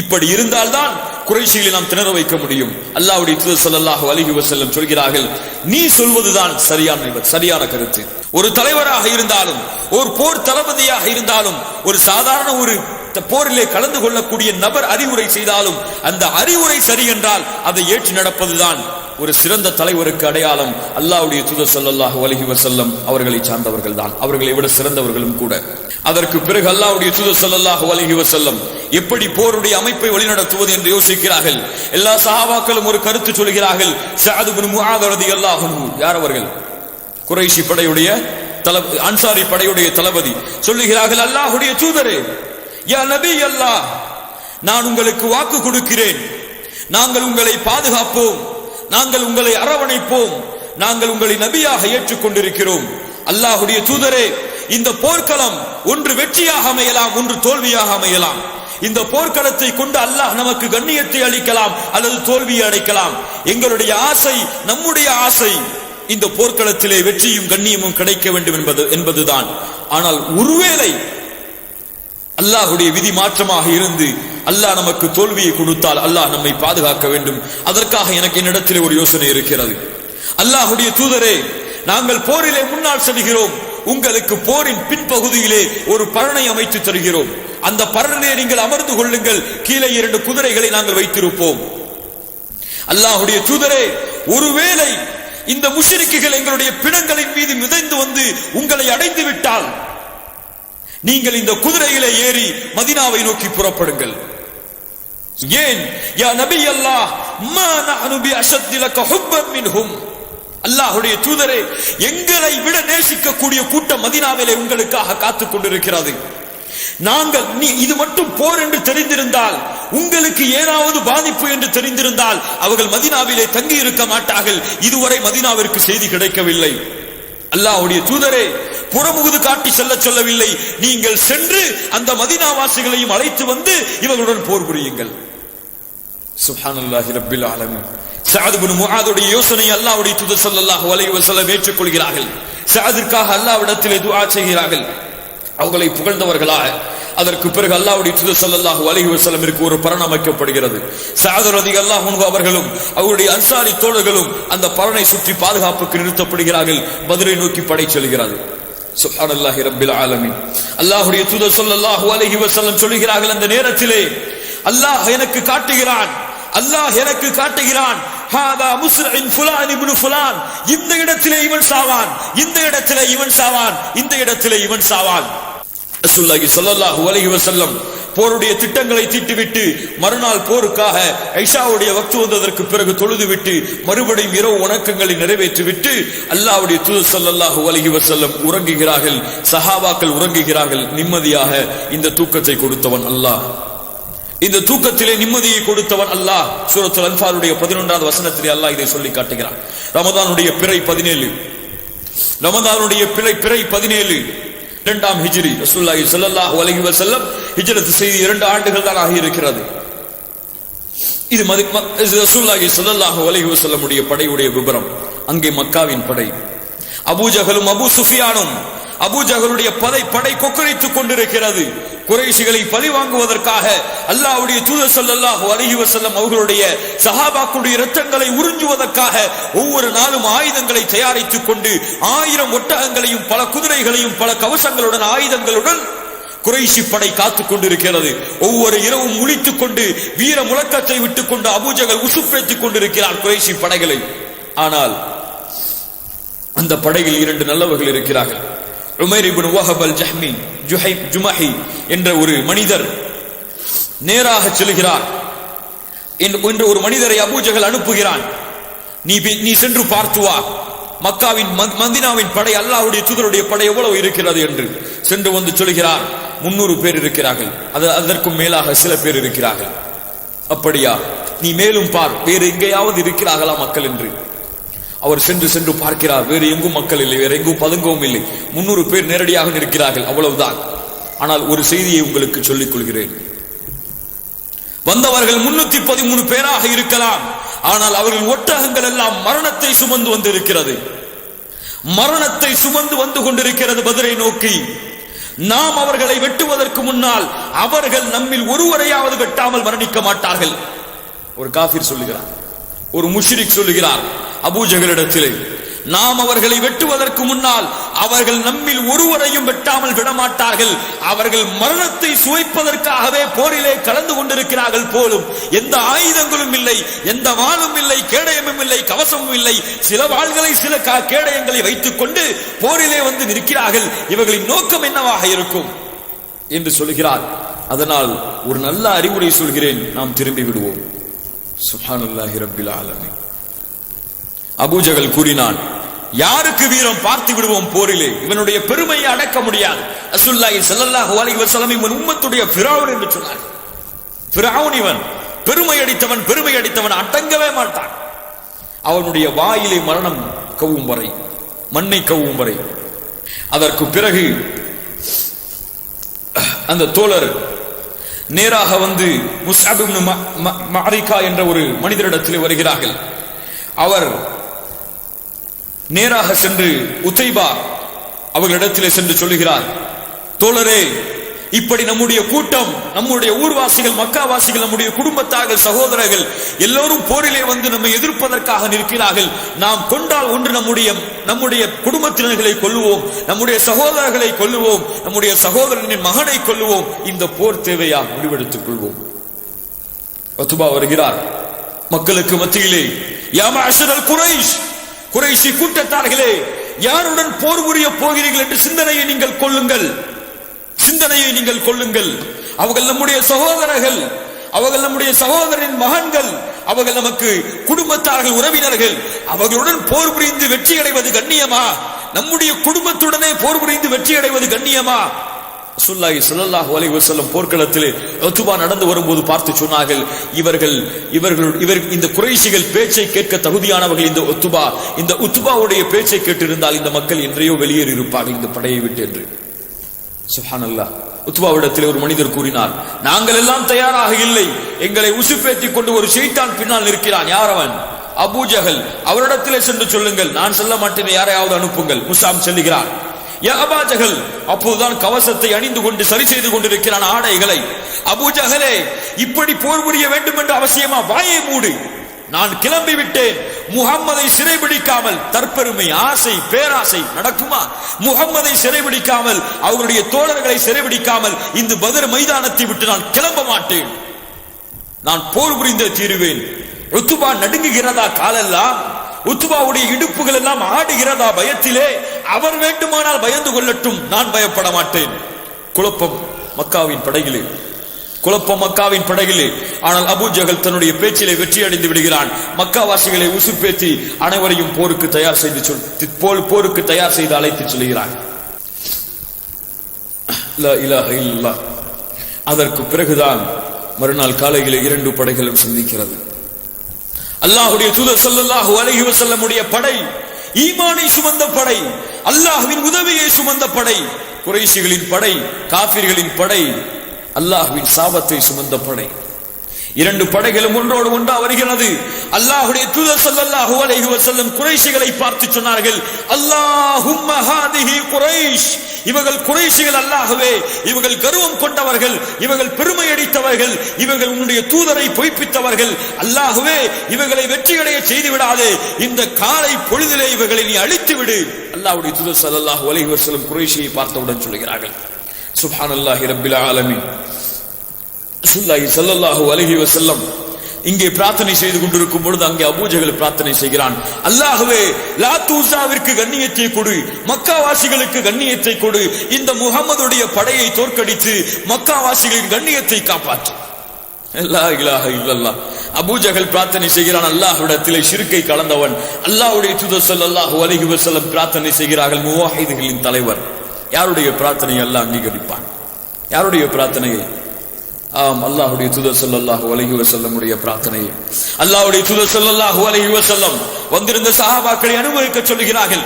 இப்படி இருந்தால்தான் குறைஷிகளை நாம் திணற வைக்க முடியும். அல்லாஹ்வுடைய தூதர் ஸல்லல்லாஹு அலைஹி வஸல்லம் சொல்கிறார்கள், நீ சொல்வதுதான் சரியான கருத்து. ஒரு தலைவராக இருந்தாலும், ஒரு போர் தளபதியாக இருந்தாலும், ஒரு சாதாரண ஒரு போரிலே கலந்து கொள்ளக்கூடிய நபர் அறிவுரை செய்தாலும் அந்த அறிவுரை சரி என்றால் அதை ஏற்று நடப்பதுதான் ஒரு சிறந்த தலைவருக்கு அடையாளம். அல்லாஹ்வுடைய தூதர் ஸல்லல்லாஹு அலைஹி வஸல்லம் அவர்களை சார்ந்தவர்கள் தான், அவர்களை விட சிறந்தவர்களும் கூட. அதற்கு பிறகு அல்லாஹ்வுடைய தூதர் ஸல்லல்லாஹு அலைஹி வஸல்லம் எப்படி போருடைய அமைப்பை வழிநடத்துவது என்று யோசிக்கிறார்கள். எல்லா சஹாபாக்களும் ஒரு கருத்து சொல்கிறார்கள். ஸஅத் இப்னு முஆத் ரலியல்லாஹு அன்ஹு, யார் அவர்கள்? குறைஷி படையுடைய அன்சாரி படையுடைய தளபதி சொல்லுகிறார்கள், அல்லாஹ்வுடைய தூதரே, யா நபி அல்லாஹ், நான் உங்களுக்கு வாக்கு கொடுக்கிறேன், நாங்கள் உங்களை பாதுகாப்போம், நாங்கள் உங்களை அரவணைப்போம், நாங்கள் உங்களை நபியாக ஏற்றுக்கொண்டிருக்கிறோம். அல்லாஹ்வுடைய தூதரே, இந்த போர்க்களம் ஒன்று வெற்றியாக அமையலாம், ஒன்று தோல்வியாக அமையலாம். இந்த போர்க்களத்தை கொண்டு அல்லாஹ் நமக்கு கண்ணியத்தை அளிக்கலாம் அல்லது தோல்வியை அளிக்கலாம். எங்களுடைய ஆசை, நம்முடைய ஆசை இந்த போர்க்களத்திலே வெற்றியும் கண்ணியமும் கிடைக்க வேண்டும் என்பதுதான். ஆனால் ஒருவேளை அல்லாஹ்வுடைய விதி மாற்றமாக இருந்து அல்லாஹ் நமக்கு தோல்வியை கொடுத்தால் அல்லாஹ் நம்மை பாதுகாக்க வேண்டும். அதற்காக எனக்கு என்னிடத்திலே ஒரு யோசனை இருக்கிறது. அல்லாஹ்வுடைய தூதரே, நாங்கள் போரிலே முன்னால் செல்கிறோம், உங்களுக்கு போரின் பின்பகுதியிலே ஒரு பரணை அமைத்து தருகிறோம். அந்த பரணிலே நீங்கள் அமர்ந்து கொள்ளுங்கள், கீழே 2 குதிரைகளை நாங்கள் வைத்திருப்போம். அல்லாஹ்வுடைய தூதரே, ஒருவேளை இந்த முஷ்ரிக்குகள் எங்களுடைய பிணங்களின் மீது மிதந்து வந்து உங்களை அடைந்து விட்டால் நீங்கள் இந்த குதிரையிலே ஏறி மதீனாவை நோக்கி புறப்படுங்கள். ஏன் யா நபி அல்லாஹ், மா நஹ்னு பி அஷத் லக ஹுப்பன் மின்ஹும். அல்லாஹ்வுடைய தூதரே, எங்களை விட நேசிக்கக்கூடிய கூட்டம் மதீனாவிலே உங்களுக்காக காத்துக் கொண்டிருக்கிறது. நாங்கள் இது மட்டும் போர் என்று தெரிந்திருந்தால், உங்களுக்கு ஏதாவது பாதிப்பு என்று தெரிந்திருந்தால் அவர்கள் மதீனாவிலே தங்கி இருக்க மாட்டார்கள். இதுவரை மதீனாவிற்கு செய்தி கிடைக்கவில்லை. அல்லாஹ்வுடைய தூதரே, புறமுகுது காட்டி செல்ல சொல்லவில்லை, நீங்கள் சென்று அந்த மதீனாவாசிகளையும் அழைத்து வந்து இவர்களுடன் போர் புரியுங்கள். சுப்ஹானல்லாஹி ரப்பில் ஆலமீன். ஸஅத் இப்னு முஆதுடைய யோசனை அல்லாஹ்வுடைய தூதர் ஸல்லல்லாஹு அலைஹி வஸல்லம் ஏற்றுக்கொள்கிறார்கள். ஸஅதிற்காக அல்லாஹ்விடத்திலே துஆ செய்கிறார்கள், அவர்களை புகழ்ந்தவர்களாக. அதற்கு பிறகு அல்லாஹ்வுடைய தூதர் ஸல்லல்லாஹு அலைஹி வஸல்லமிற்கு ஒரு பரண் அமைக்கப்படுகிறது. ஸஅத் ரலியல்லாஹு அன்ஹு அவர்களும் அவருடைய அன்சாரி தோழர்களும் அந்த பரணை சுற்றி பாதுகாப்புக்கு நிறுத்தப்படுகிறார்கள். பத்ரை நோக்கி படை செல்கிறது. சுப்ஹானல்லாஹி ரப்பில் ஆலமீன். அல்லாஹ்வுடைய தூதர் ஸல்லல்லாஹு அலைஹி வஸல்லம் சொல்கிறார்கள், அந்த நேரத்திலே அல்லாஹ் எனக்கு காட்டுகிறான், ஹாதா முஸ்ரின் ஃபுலான் இப்னு ஃபுலான், இந்த இடத்திலே இவன் சாவான், இந்த இடத்திலே இவன் சாவான், இந்த இடத்திலே இவன் சாவான். ரசூலுல்லாஹி ஸல்லல்லாஹு அலைஹி வஸல்லம் போருடைய திட்டங்களை தீட்டிவிட்டு மறுநாள் போருக்காக ஐஷாவுடைய வக்து வந்ததற்கு பிறகு தொழுதுவிட்டு மறுபடியும் இரவு வணக்கங்களை நிறைவேற்றிவிட்டு அல்லாஹ்வுடைய தூதர் ஸல்லல்லாஹு அலைஹி வஸல்லம் உறங்குகிறார்கள். சஹாபாக்கள் உறங்குகிறார்கள். நிம்மதியாக இந்த தூக்கத்தை கொடுத்தவன் அல்லாஹ், இந்த தூக்கத்திலே நிம்மதியை கொடுத்தவன் அல்லாஹ். சூரத்துல் அன்ஃபாலுடைய 11வது வசனத்திலே அல்லாஹ் இதை சொல்லி காட்டுகிறான். ரமதானுடைய பிறை 17, ரமதானுடைய பிறை 17 2ஆம் ஹிஜ்ரி. ரசூலுல்லாஹி ஸல்லல்லாஹு அலைஹி வஸல்லம் ஹிஜ்ரத் செய்து 2 ஆண்டுகள் தான் ஆகி இருக்கிறது. இது ரசூலுல்லாஹி ஸல்லல்லாஹு அலைஹி வஸல்லமுடைய படையுடைய விபரம். அங்கே மக்காவின் படை, அபூ ஜஹலும் அபூ சுஃபியானும் அபூஜஹலுடைய படை கொக்கரித்துக் கொண்டிருக்கிறது. குறைஷிகளை பழி வாங்குவதற்காக அல்லாஹ்வுடைய தூதர் ஸல்லல்லாஹு அலைஹி வஸல்லம் அவர்களுடைய சஹாபாக்களுடைய இரத்தங்களை உறிஞ்சுவதற்காக ஒவ்வொரு நாளும் ஆயுதங்களை தயாரித்துக் கொண்டு 1000 ஒட்டகங்களையும் பல குதிரைகளையும் பல கவசங்களுடன் ஆயுதங்களுடன் குறைஷி படை காத்துக் கொண்டிருக்கிறது. ஒவ்வொரு இரவும் முழித்துக் கொண்டு வீர முழக்கத்தை விட்டுக் கொண்டு அபூஜஹல் உசுப்பேற்றிக் கொண்டிருக்கிறார் குறைஷி படைகளை. ஆனால் அந்த படையில் 2 நல்லவர்கள் இருக்கிறார்கள். உமைர் இப்னு வஹப் அல் ஜுமஹி என்ற ஒரு மனிதர் நேராக செல்கிறார். என்ற ஒரு மனிதரை அபூஜஹல் அனுப்புகிறான். நீ சென்று பார்த்து வா, மக்காவின் மதீனாவின் படை அல்லாஹ்வுடைய தூதருடைய படை எவ்வளவு இருக்கிறது என்று. சென்று வந்து சொல்கிறார், 300 பேர் இருக்கிறார்கள், அதற்கும் மேலாக சில பேர் இருக்கிறார்கள். அப்படியா, நீ மேலும் பார், வேறு எங்கேயாவது இருக்கிறார்களா மக்கள் என்று. அவர் சென்று பார்க்கிறார், வேறு எங்கும் மக்கள் இல்லை, வேறு எங்கும் பதுங்கவும் இல்லை, 300 பேர் நேரடியாக இருக்கிறார்கள், அவ்வளவுதான். ஆனால் ஒரு செய்தியை உங்களுக்கு சொல்லிக் கொள்கிறேன். வந்தவர்கள் 313 பேராக இருக்கலாம், ஆனால் அவர்கள் ஒட்டகங்கள் எல்லாம் மரணத்தை சுமந்து வந்து இருக்கிறது. மரணத்தை சுமந்து வந்து கொண்டிருக்கிறது பத்ரை நோக்கி. நாம் அவர்களை வெட்டுவதற்கு முன்னால் அவர்கள் நம்மில் ஒருவரையாவது வெட்டாமல் மரணிக்க மாட்டார்கள். ஒரு காஃபிர் சொல்லுகிறார், ஒரு முஷ்ரிக் சொல்லுகிறார் அபூஜஹலிடத்திலே, நாம் அவர்களை வெட்டுவதற்கு முன்னால் அவர்கள் நம்மில் ஒருவரையும் வெட்டாமல் விடமாட்டார்கள். அவர்கள் மரணத்தை சுவைப்பதற்காகவே போரிலே கலந்து கொண்டிருக்கிறார்கள் போலும். எந்த ஆயுதங்களும் இல்லை, எந்த வாளும் இல்லை, கேடயமும் இல்லை, கவசமும் இல்லை. சில வாள்களை சில கேடயங்களை வைத்துக் கொண்டு போரிலே வந்து நிற்கிறார்கள். இவர்களின் நோக்கம் என்னவாக இருக்கும் என்று சொல்கிறார். அதனால் ஒரு நல்ல அறிவுரை சொல்கிறேன், நாம் திரும்பி விடுவோம். சுப்ஹானல்லாஹி ரப்பில் ஆலமீன். அபூஜஹல் கூறினான், யாருக்கு வீரம் பார்த்து விடுவோம் போரிலே, இவனுடைய பெருமையை அடக்க முடியாது. ரசூலுல்லாஹி ஸல்லல்லாஹு அலைஹி வஸல்லம் இவன் உம்மத்துடைய ஃபிரௌன் என்று சொன்னார். ஃபிரௌன் இவன் பெருமை அடித்தவன், அடங்கவே மாட்டான். அவனுடைய வாயிலே மரணம் கவ்வும் வரை, மண்ணை கவ்வும் வரை. அதற்கு பிறகு அந்த தோழர் நேராக வந்து முஸ்அப் இப்னு மஅரிகா என்ற ஒரு மனிதரிடத்தில் வருகிறார்கள். அவர் நேராக சென்று உத்தைபா அவர்களிடத்திலே சென்று சொல்லுகிறார், தோழரே, இப்படி நம்முடைய கூட்டம், நம்முடைய ஊர்வாசிகள், மக்காவாசிகள், நம்முடைய குடும்பத்தார்கள், சகோதரர்கள் எல்லோரும் போரிலே வந்து நம்மை எதிர்ப்பதற்காக நிற்கிறார்கள். நாம் கொண்டால் ஒன்று நம்முடைய குடும்பத்தினர்களை கொல்லுவோம், நம்முடைய சகோதரர்களை கொல்லுவோம், நம்முடைய சகோதரனின் மகனை கொல்லுவோம். இந்த போர் தேவையா, முடிவெடுத்துக் கொள்வோம். உத்பா வருகிறார் மக்களுக்கு மத்தியிலே, யா மஅஷரல் குரைஷ், குறைஷி கூட்டத்தார்களே, யாருடன் போர் புரிய போகிறீர்கள் என்று சிந்தனையை நீங்கள் கொள்ளுங்கள். அவர்கள் நம்முடைய சகோதரர்கள், அவர்கள் நம்முடைய சகோதரனின் மகன்கள், அவர்கள் நமக்கு குடும்பத்தார்கள், உறவினர்கள். அவர்களுடன் போர் புரிந்து வெற்றி அடைவது கண்ணியமா? நம்முடைய குடும்பத்துடனே போர் புரிந்து வெற்றி அடைவது கண்ணியமா? ரசூலுல்லாஹி ஸல்லல்லாஹு அலைஹி வஸல்லம் போர்க்களத்திலே உத்பா நடந்து வரும்போது பார்த்து சொன்னார்கள், இவர்கள் இந்த குறைஷிகள் பேச்சை கேட்க தகுதியானவர்கள். இந்த உத்பாவுடைய பேச்சை கேட்டிருந்தால் இந்த மக்கள் என்றையோ வெளியேறி இருப்பார்கள் இந்த படையை விட்டு என்று. சுப்ஹானல்லாஹ். உத்பாவிடத்தில் ஒரு மனிதர் கூறினார், நாங்கள் எல்லாம் தயாராக இல்லை, எங்களை உசுப்பேற்றிக் கொண்டு ஒரு ஷைத்தான் பின்னால் நிற்கிறான். யார் அவன்? அபூஜஹல். அவரிடத்திலே சென்று சொல்லுங்கள், நான் செல்ல மாட்டேன், யாரையாவது அனுப்புங்கள். முஸாப் செல்லுகிறார். யா அபூஜஹல், அப்போதுதான் கவசத்தை அணிந்து கொண்டு சரி செய்து கொண்டிருக்கிறான் ஆடைகளை. அபூஜஹலே, இப்படி போர் புரிய வேண்டும் என்று அவசியமா? வாயை மூடு, நான் கிளம்பி விட்டேன். முஹம்மதை சிறைபிடிக்காமல், தற்பெருமை, ஆசை, பேராசை நடக்குமா? முஹம்மதை சிறைபிடிக்காமல், அவருடைய தோழர்களை சிறைபிடிக்காமல் இந்த பத்ர் மைதானத்தை விட்டு நான் கிளம்ப மாட்டேன். நான் போர் புரிந்தே தீருவேன். உத்பா நடுங்குகிறதா காலெல்லாம்? உத்பாவுடைய இடுப்புகள் எல்லாம் ஆடுகிறதா பயத்திலே? அவர் வேண்டுமானால் பயந்து கொள்ளட்டும், நான் பயப்பட மாட்டேன். குழப்பம் மக்காவின் படையிலே. ஆனால் அபூஜஹல் தன்னுடைய பேச்சிலே வெற்றி அடைந்து விடுகிறான். மக்காவாசிகளை உசுப்பேற்றி அனைவரையும் போருக்கு தயார் செய்து அழைத்து சொல்கிறான். லா இலாஹ இல்லல்லாஹ். அதற்கு பிறகுதான் மறுநாள் காலையிலே 2 படைகளும் சந்திக்கிறது. அல்லாஹ்வுடைய தூதர் ஸல்லல்லாஹு அலைஹி வஸல்லமுடைய படை ஈமானை சுமந்த படை, அல்லாஹ்வின் உதவியை சுமந்த படை. குறைஷிகளின் படை, காஃபிர்களின் படை, அல்லாஹ்வின் சாபத்தை சுமந்த படை. இரண்டு படைகளும் ஒன்றோடு ஒன்றா வருகிறது. அல்லாஹ்வுடைய தூதர் ஸல்லல்லாஹு அலைஹி வஸல்லம் குறைஷிகளை பார்த்து சொன்னார்கள், அல்லாஹும்ம ஹாதிஹி குறைஷ், இவர்கள் குறைஷிகள் அல்லாஹ்வே, இவர்கள் கர்வம் கொண்டவர்கள், இவர்கள் பெருமை அடித்தவர்கள், இவர்கள் உன்னுடைய தூதரை பொய்ப்பித்தவர்கள், அல்லாஹ்வே இவர்களை வெற்றியடைய செய்து விடாதே, இந்த காலை பொழுதிலே இவர்களை நீ அழித்து விடு. அல்லாஹ்வுடைய தூதர் ஸல்லல்லாஹு அலைஹி வஸல்லம் குறைஷியை பார்த்தவுடன் சொல்கிறார்கள், சுப்ஹானல்லாஹி ரப்பில் ஆலமீன். ரசூலுல்லாஹி ஸல்லல்லாஹு அலைஹி வஸல்லம் இங்கே பிரார்த்தனை செய்து கொண்டிருக்கும் பொழுது அங்கே அபூஜஹல் பிரார்த்தனை செய்கிறான், அல்லாஹ்வே லாத் உஸாவிற்கு கண்ணியத்தை கொடு, மக்காவாசிகளுக்கு கண்ணியத்தை கொடு, இந்த முஹம்மதுடைய படையை தோற்கடித்து மக்காவாசிகளின் கண்ணியத்தை காப்பாற்று. லா இலாஹ இல்லல்லாஹ். அபூஜஹல் பிரார்த்தனை செய்கிறான், அல்லாஹ்விடத்திலே ஷிர்க்கை கலந்தவன். அல்லாஹ்வுடைய தூதர் ஸல்லல்லாஹு அலைஹி வஸல்லம் பிரார்த்தனை செய்கிறார்கள், முவாஹிதுகளின் தலைவர். யாருடைய பிரார்த்தனையை அல்லாஹ் அங்கீகரிப்பான்? யாருடைய பிரார்த்தனையை? ஆம், அல்லாஹ்வுடைய தூதர் ஸல்லல்லாஹு அலைஹி வஸல்லம் உடைய பிரார்த்தனை. அல்லாஹ்வுடைய தூதர் ஸல்லல்லாஹு அலைஹி வஸல்லம் வந்திருந்த சஹாபாக்களை அனுபவிக்க சொல்கிறார்கள்.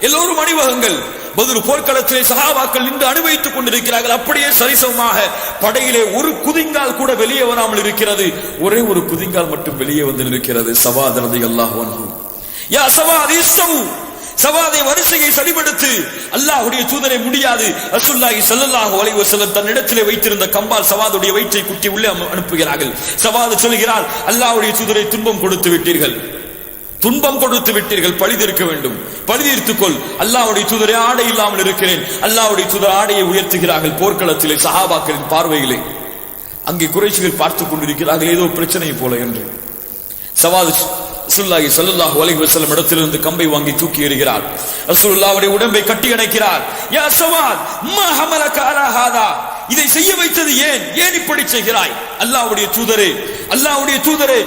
எல்லோரும் அணிவகங்கள். பத்ர் போர்க்களத்திலே சஹாபாக்கள் நின்று அனுபவித்துக் கொண்டிருக்கிறார்கள். அப்படியே சரிசமமாக படையிலே ஒரு குதிங்கால் கூட வெளியே வராமல் இருக்கிறது. ஒரே ஒரு குதிங்கால் மட்டும் வெளியே வந்து இருக்கிறது. சவாத் ரலியல்லாஹு அன்ஹு, யா சவாத் இஸ்ஸவு, சவாதை வரிசையை சரிபடுத்து. அல்லாஹ்வுடைய தூதரை முடியாது. ரசூலுல்லாஹி ஸல்லல்லாஹு அலைஹி வஸல்லம் தன்னிடத்திலே வைத்திருந்த கம்பால் சவாதுடைய வயிற்றை குத்தி உள்ளே அனுப்புகிறார்கள். சவாது சொல்கிறார், அல்லாஹ்வுடைய தூதரை துன்பம் கொடுத்து விட்டீர்கள், துன்பம் கொடுத்து விட்டீர்கள், பழிதீர்க்க வேண்டும், பழிதீர்த்துக்கொள். அல்லாஹ்வுடைய தூதரை ஆடை இல்லாமல் இருக்கிறேன். அல்லாஹ்வுடைய தூதர் ஆடையை உயர்த்துகிறார்கள். போர்க்களத்திலே சஹாபாக்களின் பார்வையிலே அங்கே குறைஷிகள் பார்த்துக் கொண்டிருக்கிறார்கள், ஏதோ பிரச்சனை போல என்று. சவாது ரசூலுல்லாஹி ஸல்லல்லாஹு அலைஹி வஸல்லம் இடத்திலிருந்து கம்பை வாங்கி தூக்கி எறிகிறார். ரசூலுல்லாஹ்வுடைய உடம்பை கட்டி அணைக்கிறார். யா சவாத் மா ஹமலக அலா ஹாதா, இதை செய்ய வைத்தது ஏன்? ஏன் இப்படி செய்கிறாய்? அல்லாஹ்வுடைய தூதரே, அல்லாஹ்வுடைய தூதரே,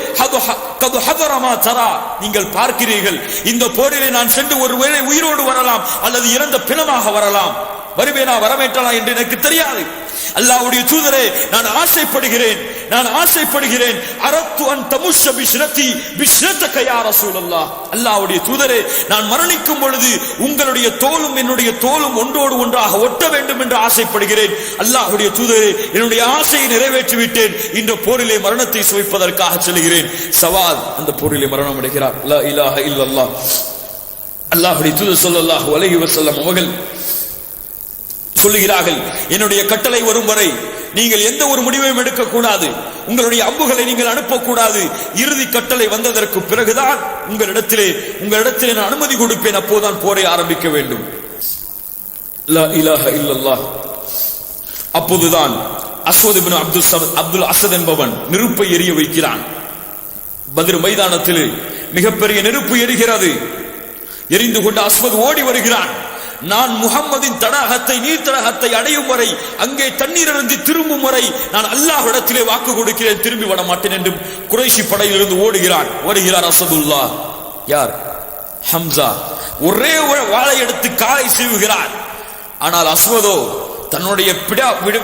கது ஹதரமா தரா, நீங்கள் பார்க்கிறீர்கள், இந்த போரிலே நான் சென்று ஒருவேளை உயிரோடு வரலாம் அல்லது இறந்த பிணமாக வரலாம். வருவேனா வரவேற்றா என்று எனக்கு தெரியாது. அல்லாஹ்வுடைய தூதரே, நான் ஆசைப்படுகிறேன், நான் ஆசைப்படுகிறேன். அரத்து அன் தமுஷ பிஷ்ரதி பிஷ்ரதக யா ரசூலல்லாஹ். அல்லாஹ்வுடைய தூதரே, நான் மரணிக்கும் பொழுது உங்களுடைய தோலும் என்னுடைய தோலும் ஒன்றோடு ஒன்றாக ஒட்ட வேண்டும் என்று ஆசைப்படுகிறேன். அல்லாஹ்வுடைய தூதரே, என்னுடைய ஆசையை நிறைவேற்றி விட்டேன். இந்த போரிலே மரணத்தை சுவைப்பதற்காக செல்கிறேன். சவாத் அந்த போரிலே மரணம் அடைகிறார். லா இலாஹ இல்லல்லாஹ். அல்லாஹ்வுடைய தூதர் ஸல்லல்லாஹு அலைஹி வஸல்லம் அவர்கள் சொல்லுகிறார்கள், என்னுடைய கட்டளை வரும் வரை நீங்கள் எந்த ஒரு முடிவையும் எடுக்கக்கூடாது, உங்களுடைய அம்புகளை நீங்கள் அனுப்பக்கூடாது. இறுதி கட்டளை வந்ததற்கு பிறகுதான் உங்களிடத்திலே நான் அனுமதி கொடுப்பேன், அப்போதான் போரை ஆரம்பிக்க வேண்டும். லா இலாஹ இல்லல்லாஹ். அப்போதுதான் அஸ்வத் இப்னு அப்துல் அஸத் என்பவன் நெருப்பை எரிய வைக்கிறான். பத்ர் மைதானத்தில் மிகப்பெரிய நெருப்பு எரிகிறது. எரிந்து கொண்டு அஸ்வத் ஓடி வருகிறான். நான் முஹம்மதின் தடாகத்தை, நீர் தடாகத்தை அடையும் வரை, அங்கே தண்ணீர் அருந்தி திரும்பும் வரை நான் அல்லாஹ்விடத்திலே வாக்கு கொடுக்கிறேன், திரும்பி விட மாட்டேன் என்று குறைஷி படையிலிருந்து ஓடுகிறான். வருகிறார் அஸதுல்லாஹ். யார்? ஹம்சா. ஒரே வாளை எடுத்து காலை சீவுகிறார். ஆனால் அஸ்வதோ தன்னுடைய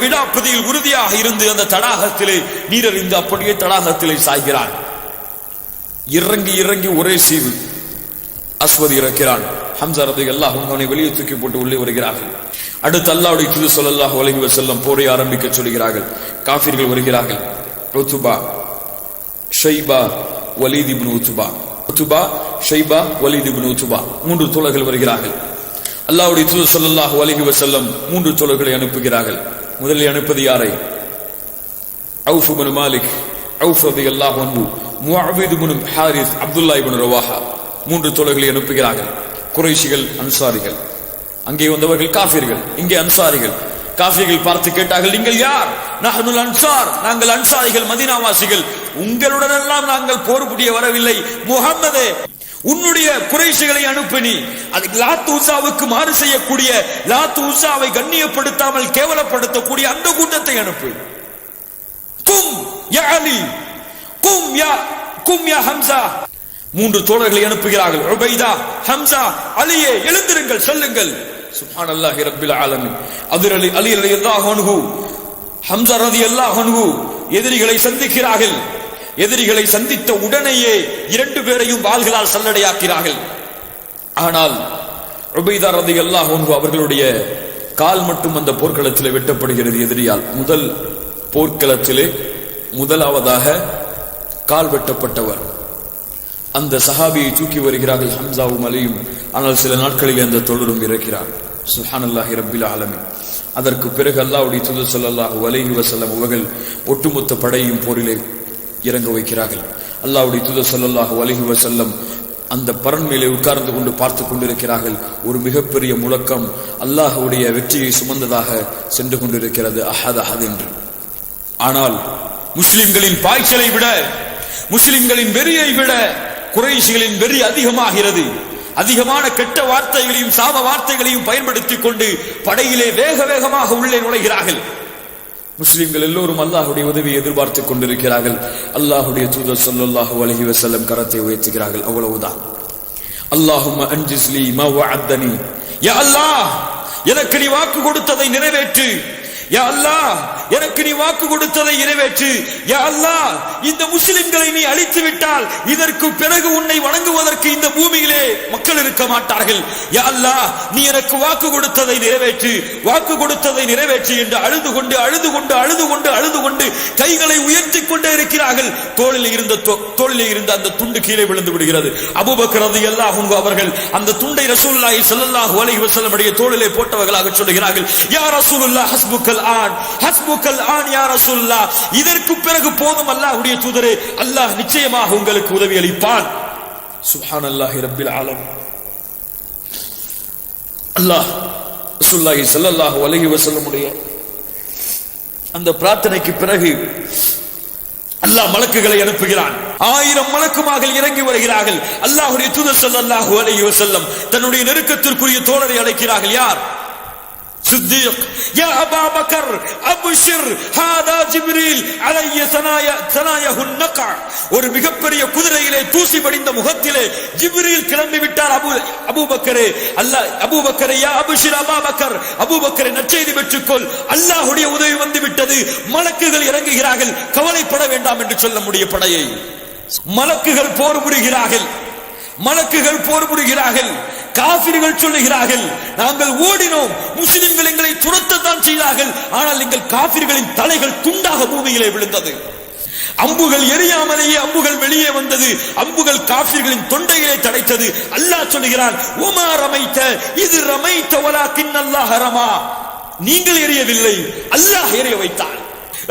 விடாப்பிடியில் உறுதியாக இருந்து அந்த தடாகத்திலே நீரறிந்து அப்படியே தடாகத்திலே சாய்கிறான். இறங்கி இறங்கி ஒரே சீவு. அஸ்வத் இறக்கிறான். ஹம்சா ரலியல்லாஹு அன்ஹு அவனை வெளியே தூக்கி போட்டு உள்ளே வருகிறார்கள். அடுத்து அல்லாஹ்வுடைய தூதர் ஸல்லல்லாஹு அலைஹி வஸல்லம் போரை ஆரம்பிக்க சொல்கிறார்கள். காஃபிர்கள் வருகிறார்கள். உத்பா, ஷைபா, வலீத் இப்னு உத்பா, உத்பா, ஷைபா, வலீத் இப்னு உத்பா, மூன்று தோழர்கள் வருகிறார்கள். அல்லாஹ்வுடைய தூதர் ஸல்லல்லாஹு அலைஹி வஸல்லம் மூன்று தோழர்களை அனுப்புகிறார்கள். முதலில் அனுப்பது யாரை? அவுஃப் இப்னு மாலிக், அவுஃப் ரலியல்லாஹு அன்ஹு, முஅவித் இப்னு ஹாரிஸ், அப்துல்லாஹ் இப்னு ரவாஹா, மூன்று தோழர்களை அனுப்புகிறார்கள். குறைஷிகள், அன்சாரிகள். அங்கே வந்தவர்கள் காஃபிர்கள், இங்கே அன்சாரிகள். காஃபிர்கள் பார்த்து கேட்டார்கள், நீங்கள் யார்? நஹ்னுல் அன்சார், நாங்கள் அன்சாரிகள், மதீனாவாசிகள். உங்களுடன் எல்லாம் நாங்கள் போர் புரிய வரவில்லை. முஹம்மதே, உன்னுடைய குறைஷிகளை அனுப்பினி, அது லாத் உஸாவுக்கு மாறு செய்யக்கூடிய, லாத் உஸாவை கண்ணியப்படுத்தாமல் கேவலப்படுத்தக்கூடிய அந்த கூட்டத்தை அனுப்பு. கும் யா அலி, கும் யா ஹம்சா. மூன்று தோழர்களை அனுப்புகிறார்கள். உபைதா, ஹம்சா, அலியே, எழுந்திருங்கள், செல்லுங்கள். சுப்ஹானல்லாஹி ரப்பில் ஆலமீன். அலி ரலியல்லாஹு அன்ஹு, ஹம்சா ரலியல்லாஹு அன்ஹு எதிரிகளை சந்திக்கிறார்கள். எதிரிகளை சந்தித்த உடனேயே இரண்டு பேரையும் வாள்களால் சல்லடையாக்கிறார்கள். ஆனால் உபைதா ரலியல்லாஹு அன்ஹு அவர்களுடைய கால் மட்டும் அந்த போர்க்களத்திலே வெட்டப்படுகிறது எதிரியால். முதல் போர்க்களத்திலே முதலாவதாக கால் வெட்டப்பட்டவர் அந்த சஹாபியை தூக்கி வருகிறார்கள், ஹம்சாவும் அலியும். ஆனால் சில நாட்களில் அந்த தொடரும் இறக்கிறார். சுப்ஹானல்லாஹி ரப்பில் ஆலமீன். அதற்கு பிறகு அல்லாஹ்வுடைய தூதர் ஸல்லல்லாஹு அலைஹி வஸல்லம் அவர்கள் ஒட்டுமொத்த படையையும் போரிலே இறங்க வைக்கிறார்கள். அல்லாஹ்வுடைய தூதர் ஸல்லல்லாஹு அலைஹி வஸல்லம் அந்த பரன் மேலே உட்கார்ந்து கொண்டு பார்த்து கொண்டிருக்கிறார்கள். ஒரு மிகப்பெரிய முழக்கம் அல்லாஹ்வுடைய வெற்றியை சுமந்ததாக சென்று கொண்டிருக்கிறது, அஹத் அஹத் என்று. ஆனால் முஸ்லிம்களின் பாய்ச்சலை விட, முஸ்லிம்களின் வெறியை விட குறைஷிகளின் வெறி அதிகமாகிறது. அதிகமான கெட்ட வார்த்தைகளையும் சாப வார்த்தைகளையும் பயன்படுத்திக் கொண்டு படையிலே வேக வேகமாக உள்ளே நுழைகிறார்கள். முஸ்லிம்கள் எல்லோரும் அல்லாஹ்வுடைய உதவியை எதிர்பார்த்துக் கொண்டிருக்கிறார்கள். அல்லாஹ்வுடைய தூதர் ஸல்லல்லாஹு அலைஹி வஸல்லம் கரத்தை உயர்த்துகிறார்கள். அவ்வளவுதான். அல்லாஹும்ம அன்ஜிஸ்லி மா வஅத்தனி, யா அல்லாஹ் எனக்கு நீ வாக்கு கொடுத்ததை நிறைவேற்று. யா அல்லாஹ் எனக்கு நீ வாக்கு கொடுத்ததை நிறைவேற்று. யா அல்லாஹ் இந்த முஸ்லிம்களை நீ அழித்து விட்டால் இதற்கு பிறகு உன்னை வணங்குவதற்கு இந்த பூமியிலே மக்கள் இருக்க மாட்டார்கள். யா அல்லாஹ் நீ எனக்கு வாக்கு கொடுத்ததை நிறைவேற்று, வாக்கு கொடுத்ததை நிறைவேற்று என்று அழுது கொண்டு அழுது கொண்டு அழுது கொண்டு அழுது கொண்டு கைகளை உயர்த்தி கொண்டே இருக்கிறார்கள். தோளில் இருந்த அந்த துண்டு கீழே விழுந்து விடுகிறது. அபூபக்கர் ரலியல்லாஹு அன்ஹு அவர்கள் அந்த துண்டை ரசூலுல்லாஹி ஸல்லல்லாஹு அலைஹி வஸல்லம் உடைய தோளிலே போட்டவர்களாக சொல்கிறார்கள், யா ரசூலுல்லாஹ் ஹஸ்புக்கல் ஆன், ஹஸ்புக்கல் ஆன் யா ரசூலுல்லாஹ், இதற்கு பிறகு போதும் அல்லாஹ்வுடைய தூதரே, அல்லாஹ் நிச்சயமாக உங்களுக்கு உதவி அளிப்பான். சுப்ஹானல்லாஹி ரப்பில் ஆலமீன். அல்லாஹ் ரசூலுல்லாஹி ஸல்லல்லாஹு அலைஹி வஸல்லம் உடைய அந்த பிரார்த்தனைக்கு பிறகு அல்லாஹ் மலக்குகளை அனுப்புகிறான். 1000 மலக்குமார்கள் இறங்கி வருகிறார்கள். அல்லாஹ்வுடைய தூதர் ஸல்லல்லாஹு அலைஹி வஸல்லம் தன்னுடைய நெருக்கத்திற்குரிய தோழரை அழைக்கிறார்கள். யார்? சித்திக். யா அபா பக்கர் அப்ஷிர், ஹாதா ஜிப்ரீல் அலைஹி ஸனாயஹு நக. ஒரு மிகப்பெரிய குதிரையிலே தூசி படிந்த முகத்திலே ஜிப்ரீல் கிளம்பி விட்டார். அபூபக்கரே, அல்லாஹ் அபூபக்கரே, யா அப்ஷிர் அபா பக்கர், அபூபக்கரே நற்செய்தி பெற்றுக்கொள், அல்லாஹ்வுடைய உதவி வந்து விட்டது, மலக்குகள் இறங்குகிறார்கள், கவலைப்பட வேண்டாம் என்று சொல்ல முடிய படையை மலக்குகள் போர் புரிகிறார்கள். மலக்குகள் போர் புரிகிறார்கள். காபிர்கள் சொல்லுகிறார்கள், நாங்கள் ஓடினோம், முஸ்லிம்கள் எங்களை துரத்தத்தான் செய்தார்கள், ஆனால் எங்கள் காபிர்களின் தலைகள் துண்டாக பூமியிலே விழுந்தது. அம்புகள் எரியாமலேயே அம்புகள் வெளியே வந்தது. அம்புகள் காபிர்களின் தொண்டைகளை தடைத்தது. அல்லாஹ் சொல்லுகிறான், உமா ரமைத்த இது ரமைத்த வலாக்கின் அல்லாஹ் ரமா, நீங்கள் எரியவில்லை, அல்லாஹ் எரிய வைத்தான்.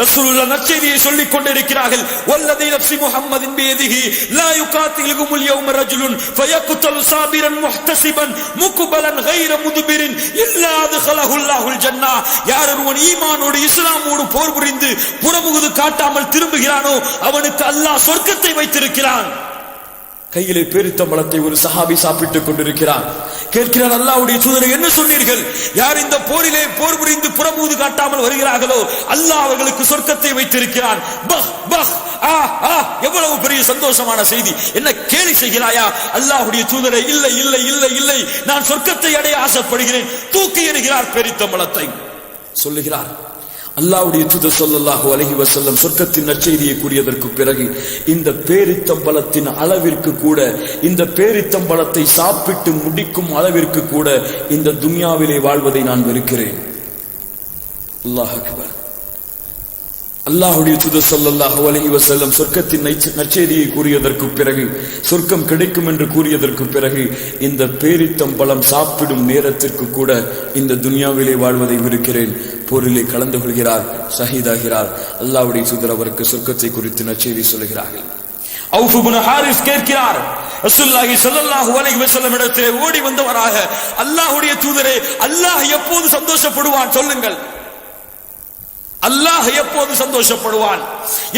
ரசூலுல்லாஹ் நற்செய்தியை சொல்லிக் கொண்டிருக்கிறார்கள். வல்லதி நஃப்ஸி முஹம்மதின் பியதிஹி லா யுகாத்திலுகுமுல் யௌம ரஜுலுன் ஃபயக்தலு சாபிரன் முஹ்தஸிபன் முக்பலன் கைர முத்பிரின் இல்லா அத்கலஹுல்லாஹுல் ஜன்னah. யார் ஒருவன் ஈமானோடு இஸ்லாமோடு போர் புரிந்து புறமுகுது காட்டாமல் திரும்புகிறானோ அவனுக்கு அல்லாஹ் சொர்க்கத்தை வைத்திருக்கிறான். கையிலே பேரித்தம்பழத்தை ஒரு சஹாபி சாப்பிட்டுக் கொண்டிருக்கிறார். கேட்கிறார், அல்லாஹ்வுடைய தூதரே என்ன சொன்னீர்கள்? யார் இந்த போரிலே போர் புரிந்து புறமுது காட்டாமல் வருகிறார்களோ அல்லாஹ் அவர்களுக்கு சொர்க்கத்தை வைத்திருக்கிறான். பஹ் பஹ் ஆ ஆ, எவ்வளவு பெரிய சந்தோஷமான செய்தி! என்ன கேலி செய்கிறாயா? அல்லாஹ்வுடைய தூதரே, இல்லை இல்லை இல்லை இல்லை, நான் சொர்க்கத்தை அடைய ஆசைப்படுகிறேன். தூக்கி எறிகிறார் பேரித்தம்பழத்தை. சொல்லுகிறார், அல்லாஹ்வுடைய தூதர் ஸல்லல்லாஹு அலைஹி வஸல்லம் சொர்க்கத்தின் நற்செய்தியை கூறியதற்கு பிறகு இந்த பேரித்தம்பழத்தின் அளவிற்கு கூட, இந்த பேரித்தம்பழத்தை சாப்பிட்டு முடிக்கும் அளவிற்கு கூட இந்த துன்யாவிலே வாழ்வதை நான் வெறுக்கிறேன். அல்லாஹ் அக்பர். அல்லாஹ்வுடைய தூதர் ஸல்லல்லாஹு அலைஹி வஸல்லம் சொர்க்கத்தின் நற்செய்தியை கூறியதற்கு பிறகு, சொர்க்கம் கிடைக்கும் என்று கூறியதற்கு பிறகு இந்த பேரித்தம்பழம் சாப்பிடும் நேரத்திற்கு கூட இந்த துன்யாவிலே வாழ்வதை வெறுக்கிறேன். போரிலே கலந்து கொள்கிறார், ஷஹீதாகிறார். அல்லாஹ்வுடைய தூதர் அவருக்கு சொர்க்கத்தை குறித்து நற்செய்தி சொல்கிறார்கள். அவுஃப் இப்னு ஹாரிஸ் கேட்கிறார், ரசூலுல்லாஹி ஸல்லல்லாஹு அலைஹி வஸல்லம் இடத்திலே ஓடி வந்தவராக, அல்லாஹ்வுடைய தூதரே, அல்லாஹ் எப்போது சந்தோஷப்படுவான் சொல்லுங்கள்? அல்லாஹ் எப்போது சந்தோஷப்படுவான்?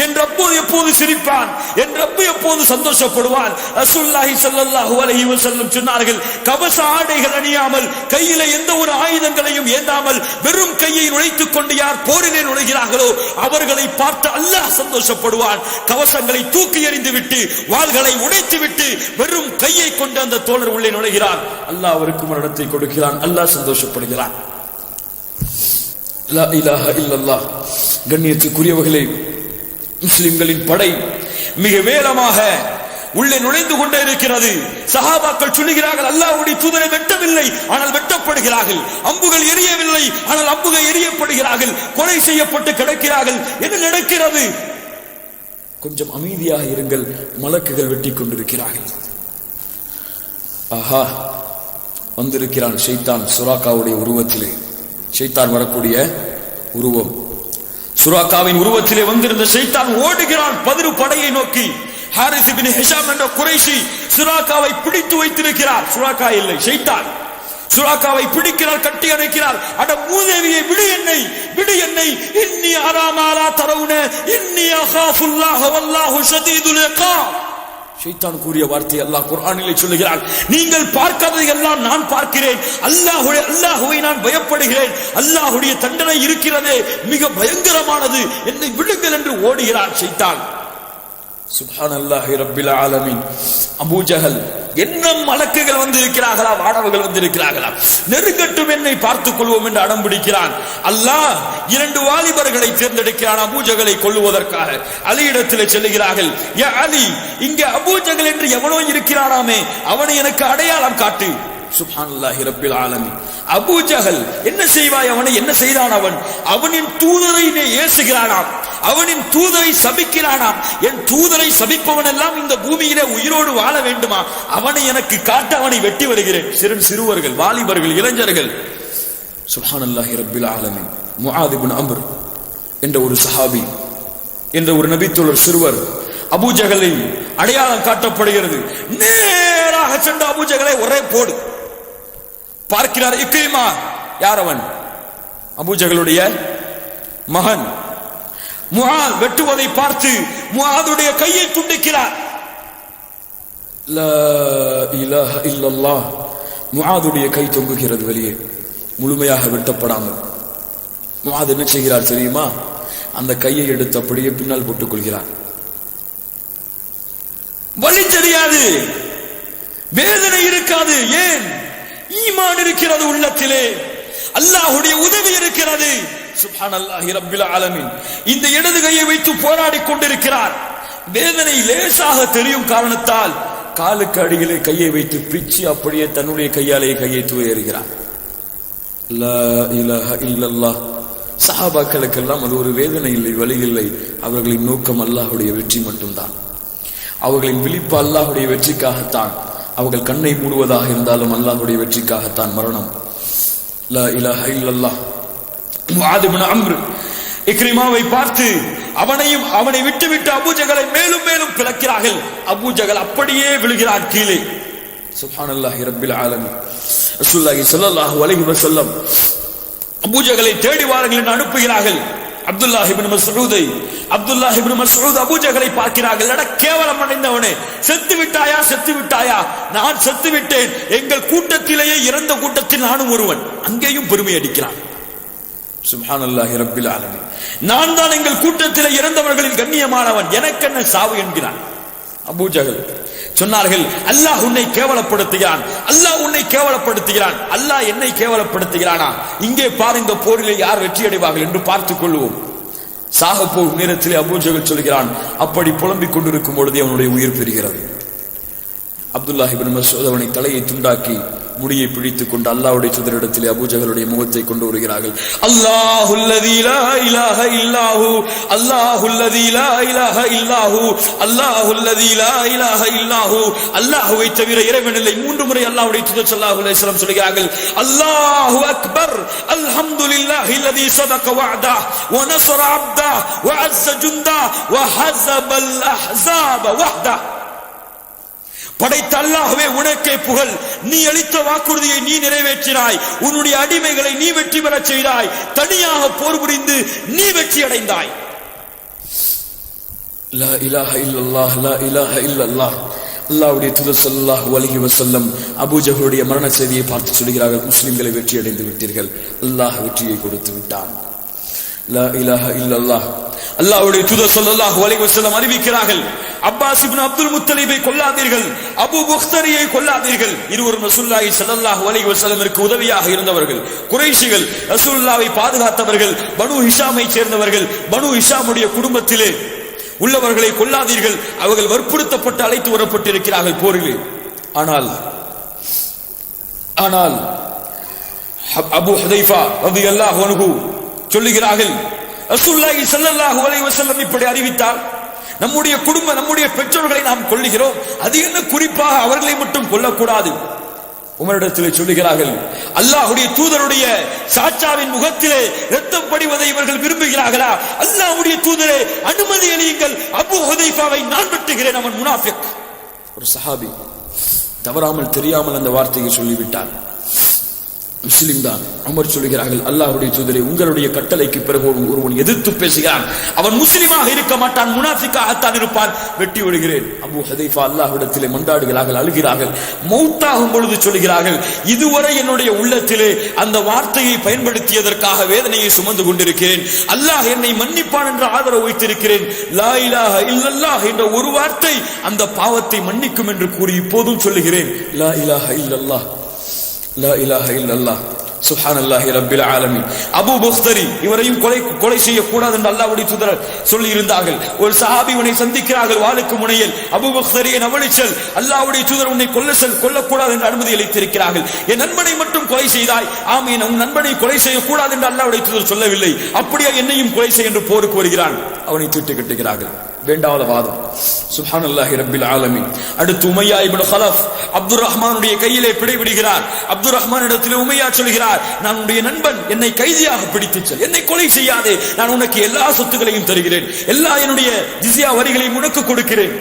என் ரப்பு எப்போது சிரிப்பான்? என் ரப்பு எப்போது சந்தோஷப்படுவான்? ரசூலுல்லாஹி ஸல்லல்லாஹு அலைஹி வஸல்லம் சொன்னார்கள், கவச ஆடைகள் அணியாமல், கையில எந்த ஒரு ஆயுதங்களையும் ஏந்தாமல் வெறும் கையை நுழைத்துக் கொண்டு யார் போரிலே நுழைகிறார்களோ அவர்களை பார்த்து அல்லாஹ் சந்தோஷப்படுவான். கவசங்களை தூக்கி எறிந்து விட்டு, வாள்களை உடைத்து விட்டு வெறும் கையை கொண்டு அந்த தோழர் உள்ளே நுழைகிறார். அல்லாஹ் அவருக்கு மரணத்தை கொடுக்கிறான். அல்லாஹ் சந்தோஷப்படுகிறான். லா இலாஹ இல்லல்லாஹ். கண்ணியத்துக்குரியவர்களே, முஸ்லிம்களின் படை மிக வேகமாக உள்ளே நுழைந்து கொண்டே இருக்கிறது. சஹாபாக்கள் சொல்லுகிறார்கள், அல்லாஹ்வுடைய தூதரை வெட்டவில்லை, ஆனால் வெட்டப்படுகிறார்கள். அம்புகள் எரியவில்லை, ஆனால் அம்புகள் எரியப்படுகிறார்கள். கொலை செய்யப்பட்டு கிடக்கிறார்கள். என்ன நடக்கிறது? கொஞ்சம் அமைதியாக இருங்கள், மலக்குகள் வெட்டி கொண்டிருக்கிறார்கள். ஆஹா, வந்திருக்கிறான் ஷைத்தான் சுராக்காவுடைய உருவத்திலே. ஷைத்தான் வரக்கூடிய உருவம், சுராக்காவின் உருவத்திலே வந்திருந்த ஷைத்தான் ஓடுகிறான் பதிரு படையை நோக்கி. ஹாரிஸ் இப்னு ஹிஷாம் என்ற குறைஷி சுராக்காவை பிடித்து வைத்திருக்கிறார். சுராக்கா இல்லை, ஷைத்தான் சுராக்காவை பிடிக்கிறார், கட்டி அணைக்கிறார். அட மூதேவியை, விடு என்னை, விடு என்னை. இன்னி அராமாலா தரவுன இன்னி அகாஃபுல்லாஹ வல்லாஹு ஷதீதுல் இகாப். ஷைத்தான் கூறிய வார்த்தை அல்லாஹ் குர்ஆனிலே சொல்லுகிறான், நீங்கள் பார்க்காததை எல்லாம் நான் பார்க்கிறேன். அல்லாஹ்வை நான் பயப்படுகிறேன். அல்லாஹ்வுடைய தண்டனை இருக்கிறதே, மிக பயங்கரமானது. என்னை விடுங்கள் என்று ஓடுகிறான் ஷைத்தான். சுப்ஹானல்லாஹி ரப்பில் ஆலமீன். அபூ ஜஹல், என்ன மலக்குகள் வந்திருக்கிறார்களா, வானவர்கள் வந்திருக்கிறார்களா, நெருங்கட்டும், என்னை பார்த்துக் கொள்வோம் என்று அடம் பிடிக்கிறான். அல்லாஹ் 2 வாலிபர்களை தேர்ந்தெடுக்கிறான் அபூ ஜஹலை கொல்லுவதற்காக. அலியிடத்திலே சொல்லுகிறார்கள், யா அலி, இங்கே அபூ ஜஹல் என்று எவனோ இருக்கிறானாமே, அவனை எனக்கு அடையாளம் காட்டு. சுப்ஹானல்லாஹி ரப்பில் ஆலமீன். அபூ ஜஹல் என்ன செய்வாய், அவனை என்ன செய்தான்? அவனின் தூதரை ஏசுகிறானாம், அவனின் தூதரை சபிக்கிறானாம். என் தூதரை சபிப்பவன் எல்லாம் இந்த பூமியிலே உயிரோடு வாழ வேண்டுமா? அவனை எனக்கு காட்ட, அவனை வெட்டி வருகிறேன். சிறுவர்கள், வாலிபர்கள், இளைஞர்கள். சுப்ஹானல்லாஹி ரப்பில் ஆலமீன். முஆத் இப்னு அம்ர் என்ற ஒரு சஹாபி, என்ற ஒரு நபித்தோழர் சிறுவர் அபூ ஜஹலை அடையாளம் காட்டப்படுகிறது. நேராக சென்ற அபூ ஜஹலை ஒரே போடு. பார்க்கிறார் இக்ரிமா. யார் அவன்? அபூ ஜஹலுடைய மகன். முஆத் வெட்டுவதை பார்த்து முஆதுடைய கையை துண்டிக்கிறார். லா இலாஹ இல்லல்லாஹ். முஆதுடைய கை தொங்குகிறது வெளியே, முழுமையாக வெட்டப்படாமல். முஆத் என்ன செய்கிறார் தெரியுமா? அந்த கையை எடுத்து அப்படியே பின்னால் போட்டுக் கொள்கிறார். வலி தெரியாது, வேதனை இருக்காது. ஏன்? ஈமான் இருக்கிறது உள்ளத்திலே, அல்லாஹ்வுடைய உதவி இருக்கிறது. சுப்ஹானல்லாஹி ரப்பில் ஆலமீன். இந்த இடது கையை வைத்து போராடி கொண்டிருக்கிறார். வேதனை லேசாக தெரியும் காரணத்தால் காலுக்கு அடியிலே கையை வைத்து பிச்சு அப்படியே தன்னுடைய கையாலே கையை தூயறுகிறார். லா இலாஹ இல்லல்லாஹ். சஹாபாக்களுக்கெல்லாம் அது ஒரு வேதனை இல்லை, வலி இல்லை. அவர்களின் நோக்கம் அல்லாஹ்வுடைய வெற்றி மட்டும்தான். அவர்களின் விழிப்பு அல்லாஹ்வுடைய வெற்றிக்காகத்தான். அவர்கள் கண்ணை மூடுவதாக இருந்தாலும் அல்லாஹ்வுடைய வெற்றிக்காகத்தான் மரணம். லா இலாஹ இல்லல்லாஹ். முஆத் இப்னு அம்ர் இக்ரிமாவை பார்த்து அவனை விட்டுவிட்டு அபூ ஜஹலை மேலும் மேலும் பிளக்கிறார்கள். அபூ ஜஹல் அப்படியே விழுகிறான் கீழே. சுப்ஹானல்லாஹி ரப்பில் ஆலமீன். ரசூலுல்லாஹி ஸல்லல்லாஹு அலைஹி வஸல்லம் அபூ ஜஹலை தேடி வாருங்கள் என்று அனுப்புகிறார்கள். அப்துல்லாஹ் இப்னு மஸ்ஊத் அபூ ஜஹலை பார்க்கிறார்கள். அட கேவலம் அடைந்தவனே, செத்து விட்டாயா? நான் செத்து விட்டேன். எங்கள் கூட்டத்திலேயே இறந்த கூட்டத்தில் நானும் ஒருவன். அங்கேயும் பெருமை அடிக்கிறான். சுப்ஹானல்லாஹி ரப்பில் ஆலமீன். நான் தான் எங்கள் கூட்டத்தில் இறந்தவர்களில் கண்ணியமானவன், எனக்கு என்ன சாவு என்கிறான் அபூ ஜஹல். சொன்னார்கள், அல்லாஹ் உன்னை கேவலப்படுத்துகிறான், அல்லாஹ் என்னை கேவலப்படுத்துகிறானா? இங்கே பாரு, இந்த போரிலே யார் வெற்றி அடைவார்கள் என்று பார்த்துக் கொள்வோம். சாக போகும் நேரத்திலே அபூ ஜஹல் சொல்கிறான், அப்படி புலம்பிக் கொண்டிருக்கும் பொழுது அவனுடைய உயிர் பெறுகிறது. அப்துல்லாஹ் இப்னு மஸ்ஊத் அவனை தலையை துண்டாக்கி முடியை பிடித்துக் கொண்டு அல்லாஹ்வுடைய தூதரிடத்திலே அபூ ஜஹலுடைய முகத்தை கொண்டு வருகிறார்கள். அல்லாஹுல்லதீ லா இலாஹ இல்லாஹு, அல்லாஹுல்லதீ லா இலாஹ இல்லாஹு, அல்லாஹுல்லதீ லா இலாஹ இல்லாஹு. அல்லாஹ்வை தவிர இறைவன் இல்லை. 3 முறை அல்லாஹ்வுடைய தூதர் ஸல்லல்லாஹு அலைஹி வஸல்லம் சொல்கிறார்கள், அல்லாஹு அக்பர், அல்ஹம்துலில்லாஹில்லதீ ஸதக வஅதா வ நஸர அப்தா வ அஸ்ஸ ஜுந்தா வ ஹஸபல் அஹ்ஸாப வஹ்தா. படைத்த அல்லாஹ்வே, உனக்கே புகழ். நீ அளித்த வாக்குறுதியை நீ நிறைவேற்றினாய். உன்னுடைய அடிமைகளை நீ வெற்றி பெறச் செய்தாய். தனியாக போர் புரிந்து நீ வெற்றி அடைந்தாய். லா இலாஹ இல்லல்லாஹ், லா இலாஹ இல்லல்லாஹ். அல்லாஹ்வுடைய தூதர் ஸல்லல்லாஹு அலைஹி வஸல்லம் அபூ ஜஹலுடைய மரண செய்தியை பார்த்து சொல்கிறார்கள், முஸ்லிம்களை வெற்றி அடைந்து விட்டீர்கள், அல்லாஹ் வெற்றியை கொடுத்து விட்டான். லா இலாஹ இல்லல்லாஹ். அல்லாஹ்வுடைய தூதர் ஸல்லல்லாஹு அலைஹி வஸல்லம் அறிவிக்கிறார்கள், அப்பாஸ் இப்னு அப்துல் முத்தலிபை கொல்லாதீர்கள், அபூ புக்தரியை கொல்லாதீர்கள். இருவரும் ரசூலுல்லாஹி ஸல்லல்லாஹு அலைஹி வஸல்லமிற்கு உதவியாக இருந்தவர்கள், குறைஷிகள், ரசூலுல்லாஹை பாதுகாத்தவர்கள், பனு ஹிஷாமை சேர்ந்தவர்கள். பனு ஹிஷாமுடைய குடும்பத்திலே உள்ளவர்களை கொல்லாதீர்கள். அவர்கள் வற்புறுத்தப்பட்டு அழைத்து வரப்பட்டிருக்கிறார்கள் போரிலே. ஆனால் அபூ ஹுதைஃபா ரலியல்லாஹு அன்ஹு சொல்லுகிறார்கள், ரசூலுல்லாஹி ஸல்லல்லாஹு அலைஹி வஸல்லம் இப்படி அறிவித்தார், நம்முடைய குடும்பம், நம்முடைய பெற்றோர்களை நாம் கொல்லுகிறோம். அது என்ன குறிப்பாக அவர்களை மட்டும் கொல்லக்கூடாது? உமரிடத்தில் சொல்லுகிறார்கள், அல்லாஹ்வுடைய தூதருடைய சாச்சாவின் முகத்திலே ரத்தம் படிவதை இவர்கள் விரும்புகிறார்களா? அல்லாஹ்வுடைய தூதரே, அனுமதி அளியுங்கள், அபூ ஹுதைஃபாவை நான் வெட்டுகிறேன், அவன் முனாஃபிக். ஒரு சஹாபி தவறாமல் தெரியாமல் அந்த வார்த்தையை சொல்லிவிட்டார். முஸ்லிம் தான். உமர் சொல்கிறார்கள், அல்லாஹ்வுடைய தூதரே, உங்களுடைய கட்டளைக்கு பிறகு ஒருவன் எதிர்த்து பேசுகிறான், அவன் முஸ்லிமாக இருக்க மாட்டான், முனாஃபிக்காகத்தான் இருப்பான், வெட்டி விடுகிறேன். அபூ ஹுதைஃபா அல்லாஹ்விடத்திலே மன்றாடுகிறார்கள், அழுகிறார்கள். மௌத்தாகும் பொழுது சொல்கிறார்கள், இதுவரை என்னுடைய உள்ளத்திலே அந்த வார்த்தையை பயன்படுத்தியதற்காக வேதனையை சுமந்து கொண்டிருக்கிறேன். அல்லாஹ் என்னை மன்னிப்பான் என்ற ஆதரவு வைத்திருக்கிறேன். லா இலாஹ இல்லல்லாஹ் என்ற ஒரு வார்த்தை அந்த பாவத்தை மன்னிக்கும் என்று கூறி இப்போதும் சொல்லுகிறேன், லா இலாஹ இல்லல்லாஹ், லா இலாஹ இல்லல்லாஹ், சுப்ஹானல்லாஹி ரப்பில் ஆலமீன். அபூ புக்தரி இவரையும் கொலை செய்யக்கூடாது என்று அல்லாஹ்வுடைய தூதர் சொல்லி இருந்தார்கள். ஒரு சஹாபி இவனை சந்திக்கிறார்கள் வாளுக்கு முனையில். அபூ புக்தரியை நவளிச்சல், அல்லாஹ்வுடைய தூதர் உன்னை கொல்லக்கூடாது என்று அனுமதி அளித்திருக்கிறார்கள். என் நண்பனை மட்டும் கொலை செய்தாய். ஆமீன், உன் நண்பனை கொலை செய்யக்கூடாது என்று அல்லாஹ்வுடைய தூதர் சொல்லவில்லை. அப்படியே என்னையும் கொலை செய் என்று போருக்கு வருகிறான். அவனை தீட்டு கட்டுகிறார்கள். வேண்டாத வாதம். சுப்ஹானல்லாஹி ரப்பில் ஆலமீன். அடுத்து உமையா இப்னு கலஃப் அப்துர் ரஹ்மானுடைய கையிலே பிடிபடுகிறார். அப்துர் ரஹ்மான் இடத்திலே உமையா சொல்கிறார், நான் உன்னுடைய நண்பன், என்னை கைதியாக பிடித்துச் செல், என்னை கொலை செய்யாதே, நான் உனக்கு எல்லா சொத்துக்களையும் தருகிறேன், எல்லா என்னுடைய ஜிஸ்யா வரிகளையும் உனக்கு கொடுக்கிறேன்.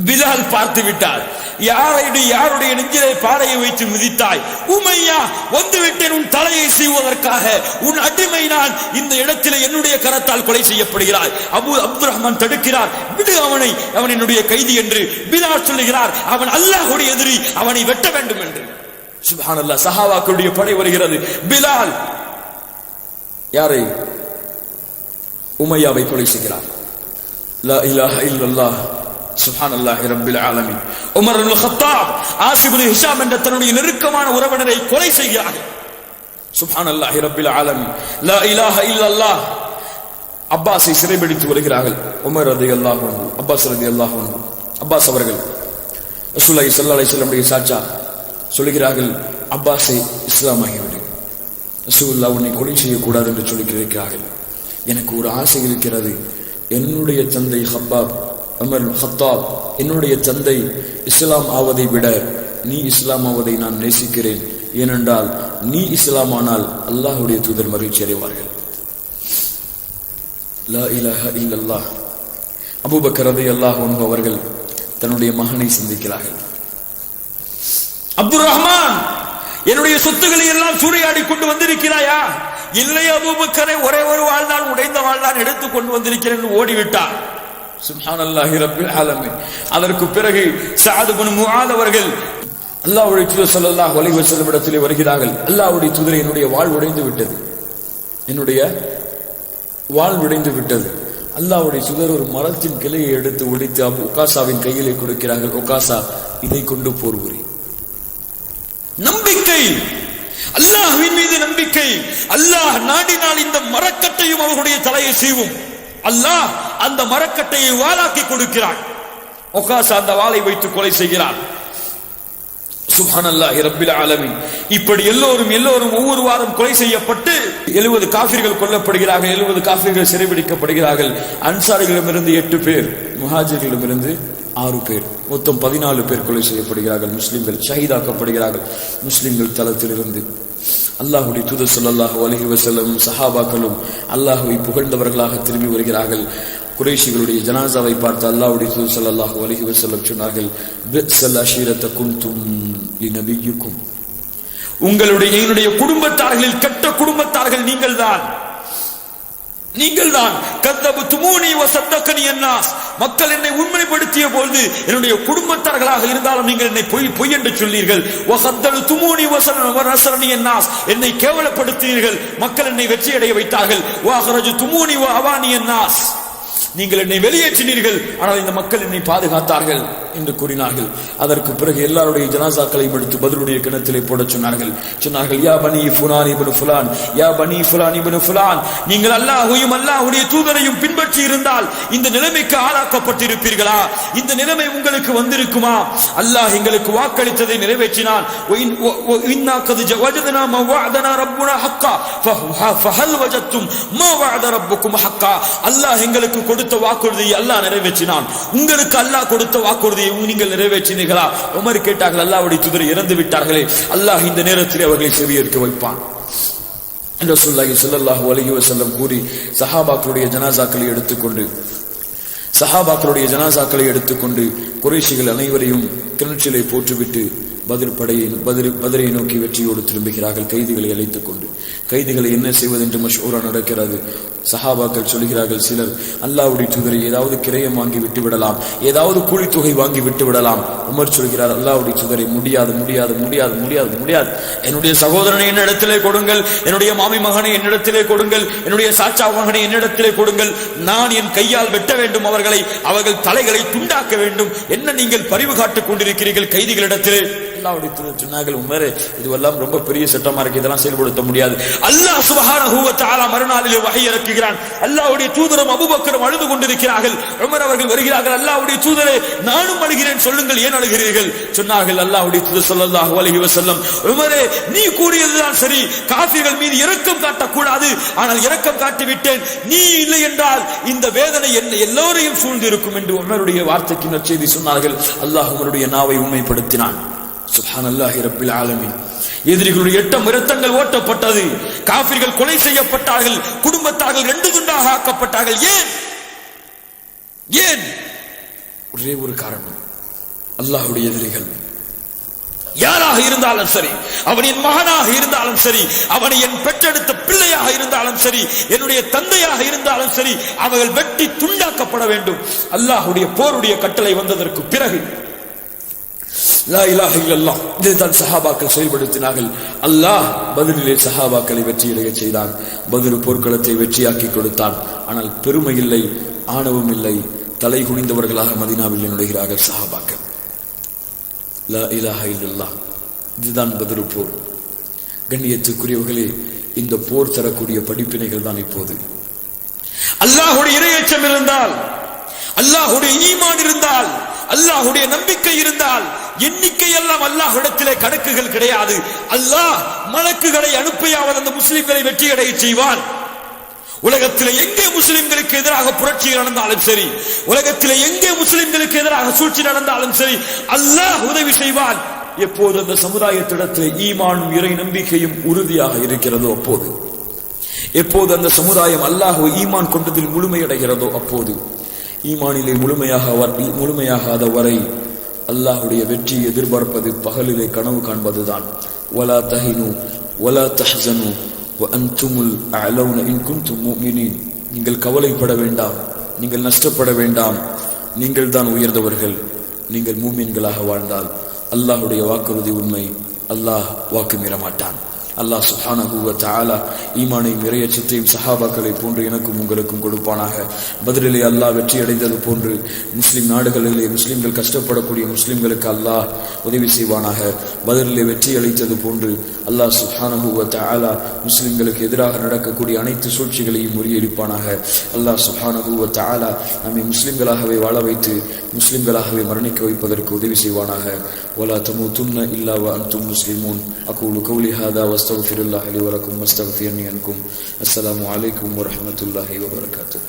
பிலால் பார்த்து விட்டார். யாருடைய நெஞ்சிலே பாறையை வைத்து மிதித்தாய்? உமையா, வந்துவிட்டேன், உன் தலையை சீவுவதற்காக, உன் அடிமை நான், இந்த இடத்திலே என்னுடைய கரத்தால் கொலை செய்யப்படுகிறாய். அப்துர் ரஹ்மான் தடுக்கிறார், விடு அவனை, அவன் என்னுடைய கைதி என்று. பிலால் சொல்லுகிறார், அவன் அல்லாஹ்வுடைய எதிரி, அவனை வெட்ட வேண்டும் என்று. சுப்ஹானல்லாஹ், சஹாபாக்களுடைய படை வருகிறது. பிலால் யாரை? உமையாவை கொலை செய்கிறார். லா இலாஹ இல்லல்லாஹ், சுப்ஹானல்லாஹி ரப்பில் ஆலமீன். உமர் இப்னு கத்தாப் ஆஸிம் இப்னு ஹிஷாம் என்ற தன்னுடைய நெருக்கமான உறவினரை கொலை செய்கிறார்கள். சுப்ஹானல்லாஹி ரப்பில் ஆலமீன். லா இலாஹ இல்லல்லாஹ். அப்பாஸை சிறைபிடித்து வருகிறார்கள். உமர் ரலியல்லாஹு அன்ஹு, அப்பாஸ் ரலியல்லாஹு அன்ஹு. அப்பாஸ் அவர்கள் ரசூலுல்லாஹி ஸல்லல்லாஹு அலைஹி வஸல்லம் சாச்சா சொல்கிறார்கள், அப்பாஸை இஸ்லாமாகிவிடு, ரசூலுல்லாஹ் உன்னை கொலை செய்யக்கூடாது என்று சொல்லி இருக்கிறார்கள். எனக்கு ஒரு ஆசை இருக்கிறது, என்னுடைய தந்தை ஹப்பாப் உமர் கத்தாப், என்னுடைய தந்தை இஸ்லாம் ஆவதை விட நீ இஸ்லாம் ஆவதை நான் நேசிக்கிறேன். ஏனென்றால் நீ இஸ்லாம் ஆனால் அல்லாஹ்வுடைய தூதர் மகிழ்ச்சி அடைவார்கள். லா இலாஹ இல்லல்லாஹ். அபூபக்கர் ரலியல்லாஹு அன்ஹு அவர்கள் தன்னுடைய மகனை சந்திக்கிறார்கள். அப்துர் ரஹ்மான், என்னுடைய சொத்துக்களை எல்லாம் சூறையாடி கொண்டு வந்திருக்கிறாயா? இல்லை அபூபக்கரை, ஒரே ஒரு வாழ்தான், உடைந்த வாழ்தான் எடுத்துக் கொண்டு வந்திருக்கிறேன் என்று ஓடிவிட்டார். சுப்ஹானல்லாஹி ரப்பில் ஆலமீன். அதற்கு பிறகு சஅத் இப்னு முஆத் அவர்கள் அல்லாஹ்வுடைய தூதர் ஸல்லல்லாஹு அலைஹி வஸல்லம் இடத்திலே வருகிறார்கள். அல்லாஹ்வுடைய தூதரே, என்னுடைய வாள் உடைந்து விட்டது, என்னுடைய வாள் உடைந்து விட்டது. அல்லாஹ்வுடைய தூதர் ஒரு மரத்தின் கிளையை எடுத்து ஒடித்து உகாசாவின் கையிலே கொடுக்கிறார்கள். உகாசா, இதை கொண்டு போர் புரி. நம்பிக்கை, அல்லாஹ்வின் மீது நம்பிக்கை. அல்லாஹ் நாடினால் இந்த மரக்கட்டையும் அவர்களுடைய தலையை சீவும். அல்லாஹ் அந்த மரக்கட்டையை வாளாக்கி கொடுக்கிறான். உகாசா அந்த வாளை வைத்து கொலை செய்கிறார். சுப்ஹானல்லாஹி ரப்பில் ஆலமீன். இப்படி எல்லோரும் ஒவ்வொரு வாரம் கொலை செய்யப்பட்டு 70 காஃபிர்கள் கொல்லப்படுகிறார்கள், 70 காஃபிர்கள் சிறைபிடிக்கப்படுகிறார்கள். அன்சாரிகளிடமிருந்து 8 பேர், முஹாஜிர்களிடமிருந்து 6 பேர், மொத்தம் 14 பேர் கொலை செய்யப்படுகிறார்கள். முஸ்லிம்கள் ஷஹீதாக்கப்படுகிறார்கள். முஸ்லிம்கள் தளத்திலிருந்து அல்லாஹ்வுடைய தூதர் ஸல்லல்லாஹு அலைஹி வஸல்லம் சஹாபாக்களும் அல்லாஹ்வை புகழ்ந்தவர்களாக திரும்பி வருகிறார்கள். குறைஷிகளுடைய ஜனாசாவை பார்த்து அல்லாஹ்வுடைய தூதர் ஸல்லல்லாஹு அலைஹி வஸல்லம் சொன்னார்கள், பிஸல் அஷீரத குன்தும் லிநபியிக்கும். என்னுடைய குடும்பத்தார்களில் கெட்ட குடும்பத்தார்கள் நீங்கள்தான். கத்தபுதுமூனி வஸத்தகனி அன்னாஸ். மக்கள் என்னை உண்மைப்படுத்திய பொழுது என்னுடைய குடும்பத்தார்களாக இருந்தாலும் நீங்கள் என்னை பொய் என்று சொல்லீர்கள். வஸத்தல்துமூனி வஸனரனி அன்னாஸ். என்னை கேவலப்படுத்தினீர்கள், மக்கள் என்னை வெற்றியடைய வைத்தார்கள். வஅக்ரஜ்துமூனி வஅவானி அன்னாஸ். நீங்கள் என்னை வெளியேற்றினீர்கள், ஆனால் இந்த மக்கள் என்னை பாதுகாத்தார்கள். என்று கூறினார்கள். அதற்கு பிறகு எல்லாருடைய ஜனாசாக்களையும் எடுத்து பத்ருடைய கிணத்திலே போட சொன்னார்கள். யா பனி ஃபுலான் இப்னு ஃபுலான், யா பனி ஃபுலான் இப்னு ஃபுலான், நீங்கள் அல்லாஹ்வையும் அல்லாஹ்வுடைய தூதரையும் பின்பற்றி இருந்தால் இந்த நிலைமைக்கு ஆளாக்கப்பட்டிருப்பீர்களா? இந்த நிலைமை உங்களுக்கு வந்திருக்குமா? அல்லாஹ் எங்களுக்கு வாக்களித்ததை நிறைவேற்றினான். இன்னா கத் வஜத்னா மா வஅதனா ரப்புனா ஹக்கா ஃபஹல் வஜத்தும் மா வஅத ரப்புக்கும் ஹக்கா. அல்லாஹ் எங்களுக்கு கொடுத்த வாக்குறுதியை அல்லாஹ் நிறைவேற்றினான். உங்களுக்கு அல்லாஹ் கொடுத்த வாக்குறுதியை நீங்கள் நிறைவேற்றினீர்களா? உமர் கேட்டார்கள், அல்லாஹ்வுடைய தூதர் இறந்து விட்டார்களே, அல்லாஹ் இந்த நேரத்தில் அவர்களை செவியேற்க வைப்பான் என்று ரசூலுல்லாஹி ஸல்லல்லாஹு அலைஹி வஸல்லம் கூறி சஹாபாக்களுடைய ஜனாசாக்களை எடுத்துக்கொண்டு குறைஷிகள் அனைவரையும் கிணற்றிலே போட்டுவிட்டு பத்ரை நோக்கி வெற்றியோடு திரும்புகிறார்கள். கைதிகளை அழைத்துக் கொண்டு கைதிகளை என்ன செய்வது என்று மஷ்ஊரா நடக்கிறது. சஹாபாக்கள் சொல்கிறார்கள், சிலர் அல்லாஹ்வுடைய தூதரை ஏதாவது கிரயம் வாங்கி விட்டு விடலாம், ஏதாவது கூலித்தொகை வாங்கி விட்டு விடலாம். உமர் சொல்கிறார், அல்லாஹ்வுடைய தூதரை முடியாது முடியாது முடியாது முடியாது முடியாது. என்னுடைய சகோதரனை என்னிடத்திலே கொடுங்கள், என்னுடைய மாமி மகனை என்னிடத்திலே கொடுங்கள், என்னுடைய சாச்சா மகனை என்னிடத்திலே கொடுங்கள். நான் என் கையால் வெட்ட வேண்டும், அவர்கள் தலைகளை துண்டாக்க வேண்டும். என்ன நீங்கள் பரிவு காட்டுக் கொண்டிருக்கிறீர்கள் கைதிகளிடத்திலே? அல்லாஹ்வுடைய தூதர் சொன்னார்கள், உமரே இதுவெல்லாம் ரொம்ப பெரிய சட்டமா இருக்கு, இதெல்லாம் செயல்படுத்த முடியாது. அல்லாஹ் சுப்ஹானஹு வ தஆலா மறுநாளிலே வஹய் இறக்குகிறான். அல்லாஹ்வுடைய தூதரும் அபூபக்கரும் அழுது கொண்டிருக்கிறார்கள். உமர் அவர்கள் வருகிறார்கள், அல்லாஹ்வுடைய தூதரே நானும் அழுகிறேன், சொல்லுங்கள் ஏன் அழுகிறீர்கள்? சொன்னார்கள் அல்லாஹ்வுடைய தூதர் ஸல்லல்லாஹு அலைஹி வஸல்லம், உமரே நீ கூறியதுதான் சரி, காஃபிர்கள் மீது இரக்கம் காட்டக்கூடாது, ஆனால் இரக்கம் காட்டிவிட்டேன். நீ இல்லை என்றால் இந்த வேதனை எல்லோரையும் சூழ்ந்து இருக்கும் என்று உமருடைய வார்த்தைக்கு நற்செய்தி சொன்னார்கள். அல்லாஹ் உமருடைய நாவை உண்மைப்படுத்தினான். சுப்ஹானல்லாஹி ரப்பில் ஆலமீன். எதிரிகளுடைய 8 இரத்தங்கள் ஓட்டப்பட்டது, காஃபிர்கள் கொலை செய்யப்பட்டார்கள், குடும்பத்தார்கள் 2 துண்டாக ஆக்கப்பட்டார்கள். ஏன்? ஒரே ஒரு காரணம், அல்லாஹ்வுடைய எதிரிகள் யாராக இருந்தாலும் சரி, அவன் என் மகனாக இருந்தாலும் சரி, அவனை என் பெற்றெடுத்த பிள்ளையாக இருந்தாலும் சரி, என்னுடைய தந்தையாக இருந்தாலும் சரி, அவர்கள் வெட்டி துண்டாக்கப்பட வேண்டும். அல்லாஹ்வுடைய போருடைய கட்டளை வந்ததற்கு பிறகு லா இலாஹ இல்லல்லாஹ் இதைத்தான் சஹாபாக்கள் செயல்படுத்தினார்கள். அல்லாஹ் பத்ரிலே சஹாபாக்களை வெற்றியடைய செய்தான், பத்ர் போர்க்களத்தை வெற்றியாக்கி கொடுத்தான். ஆனால் பெருமை இல்லை, ஆணவம் இல்லை, தலை குனிந்தவர்களாக மதீனாவில் நுழைகிறார்கள் சஹாபாக்கள். லா இலாஹ இல்லல்லாஹ், இதுதான் பத்ர் போர். கண்ணியத்துக்குரியவர்களே, இந்த போர் தரக்கூடிய படிப்பினைகள் தான் இப்போது. அல்லாஹ்வுடைய இறையச்சம் இருந்தால், அல்லாஹ்வுடைய ஈமான் இருந்தால், அல்லாஹ்வுடைய நம்பிக்கை இருந்தால், எண்ணிக்கை எல்லாம் அல்லாஹ்விடத்திலே கணக்குகள் கிடையாது. அல்லாஹ் மலக்குகளை அனுப்பியாவது அந்த முஸ்லிம்களை வெற்றியடைய செய்வான். உலகத்திலே எங்கே முஸ்லிம்களுக்கு எதிராக புரட்சி நடந்தாலும் சரி, உலகத்திலே எங்கே முஸ்லிம்களுக்கு எதிராக சூழ்ச்சி நடந்தாலும் சரி, அல்லாஹ் உதவி செய்வான். எப்போது அந்த சமுதாயத்திடத்தில் ஈமானும் இறை நம்பிக்கையும் உறுதியாக இருக்கிறதோ அப்போது, எப்போது அந்த சமுதாயம் அல்லாஹ்வை ஈமான் கொண்டதில் முழுமையடைகிறதோ அப்போது, ஈமானிலே முழுமையாகாத வரை அல்லாஹ்வுடைய வெற்றியை எதிர்பார்ப்பது பகலிலே கனவு காண்பதுதான். வலா தஹினு வலா தஹ்ஸனு வ அன்துமுல் அலௌன இன் குன்தும் முஃமினீன். நீங்கள் கவலைப்பட வேண்டாம், நீங்கள் நஷ்டப்பட வேண்டாம், நீங்கள் தான் உயர்ந்தவர்கள், நீங்கள் மூமின்களாக வாழ்ந்தால் அல்லாஹ்வுடைய வாக்குறுதி உண்மை, அல்லாஹ் வாக்கு மீற மாட்டான். அல்லாஹ் சுப்ஹானஹு வ தஆலா ஈமானையும் இறையச்சத்தையும் சஹாபாக்களை போன்று எனக்கும் உங்களுக்கும் கொடுப்பானாக. பத்ரிலே அல்லாஹ் வெற்றி அடைந்தது போன்று முஸ்லிம் நாடுகளிலே முஸ்லிம்கள் கஷ்டப்படக்கூடிய முஸ்லிம்களுக்கு அல்லாஹ் உதவி செய்வானாக. பத்ரிலே வெற்றி அளித்தது போன்று அல்லாஹ் சுப்ஹானஹு வ தஆலா முஸ்லிம்களுக்கு எதிராக நடக்கக்கூடிய அனைத்து சூழ்ச்சிகளையும் முறியடிப்பானாக. அல்லாஹ் சுப்ஹானஹு வ தஆலா நம்மை முஸ்லிம்களாகவே வாழ வைத்து முஸ்லிம்களாகவே மரணிக்க வைப்பதற்கு உதவி செய்வானாக. வலா தமூதுன்ன இல்லா வ அன்தும் முஸ்லிமூன். அகூலு கௌலி ஹாதா வஸ்தக்ஃபிருல்லாஹி லி வ லக்கும் வஸ்தக்ஃபிர்னி அன்கும். அஸ்ஸலாமு அலைக்கும் வ ரஹ்மத்துல்லாஹி வ பரகாத்துஹு.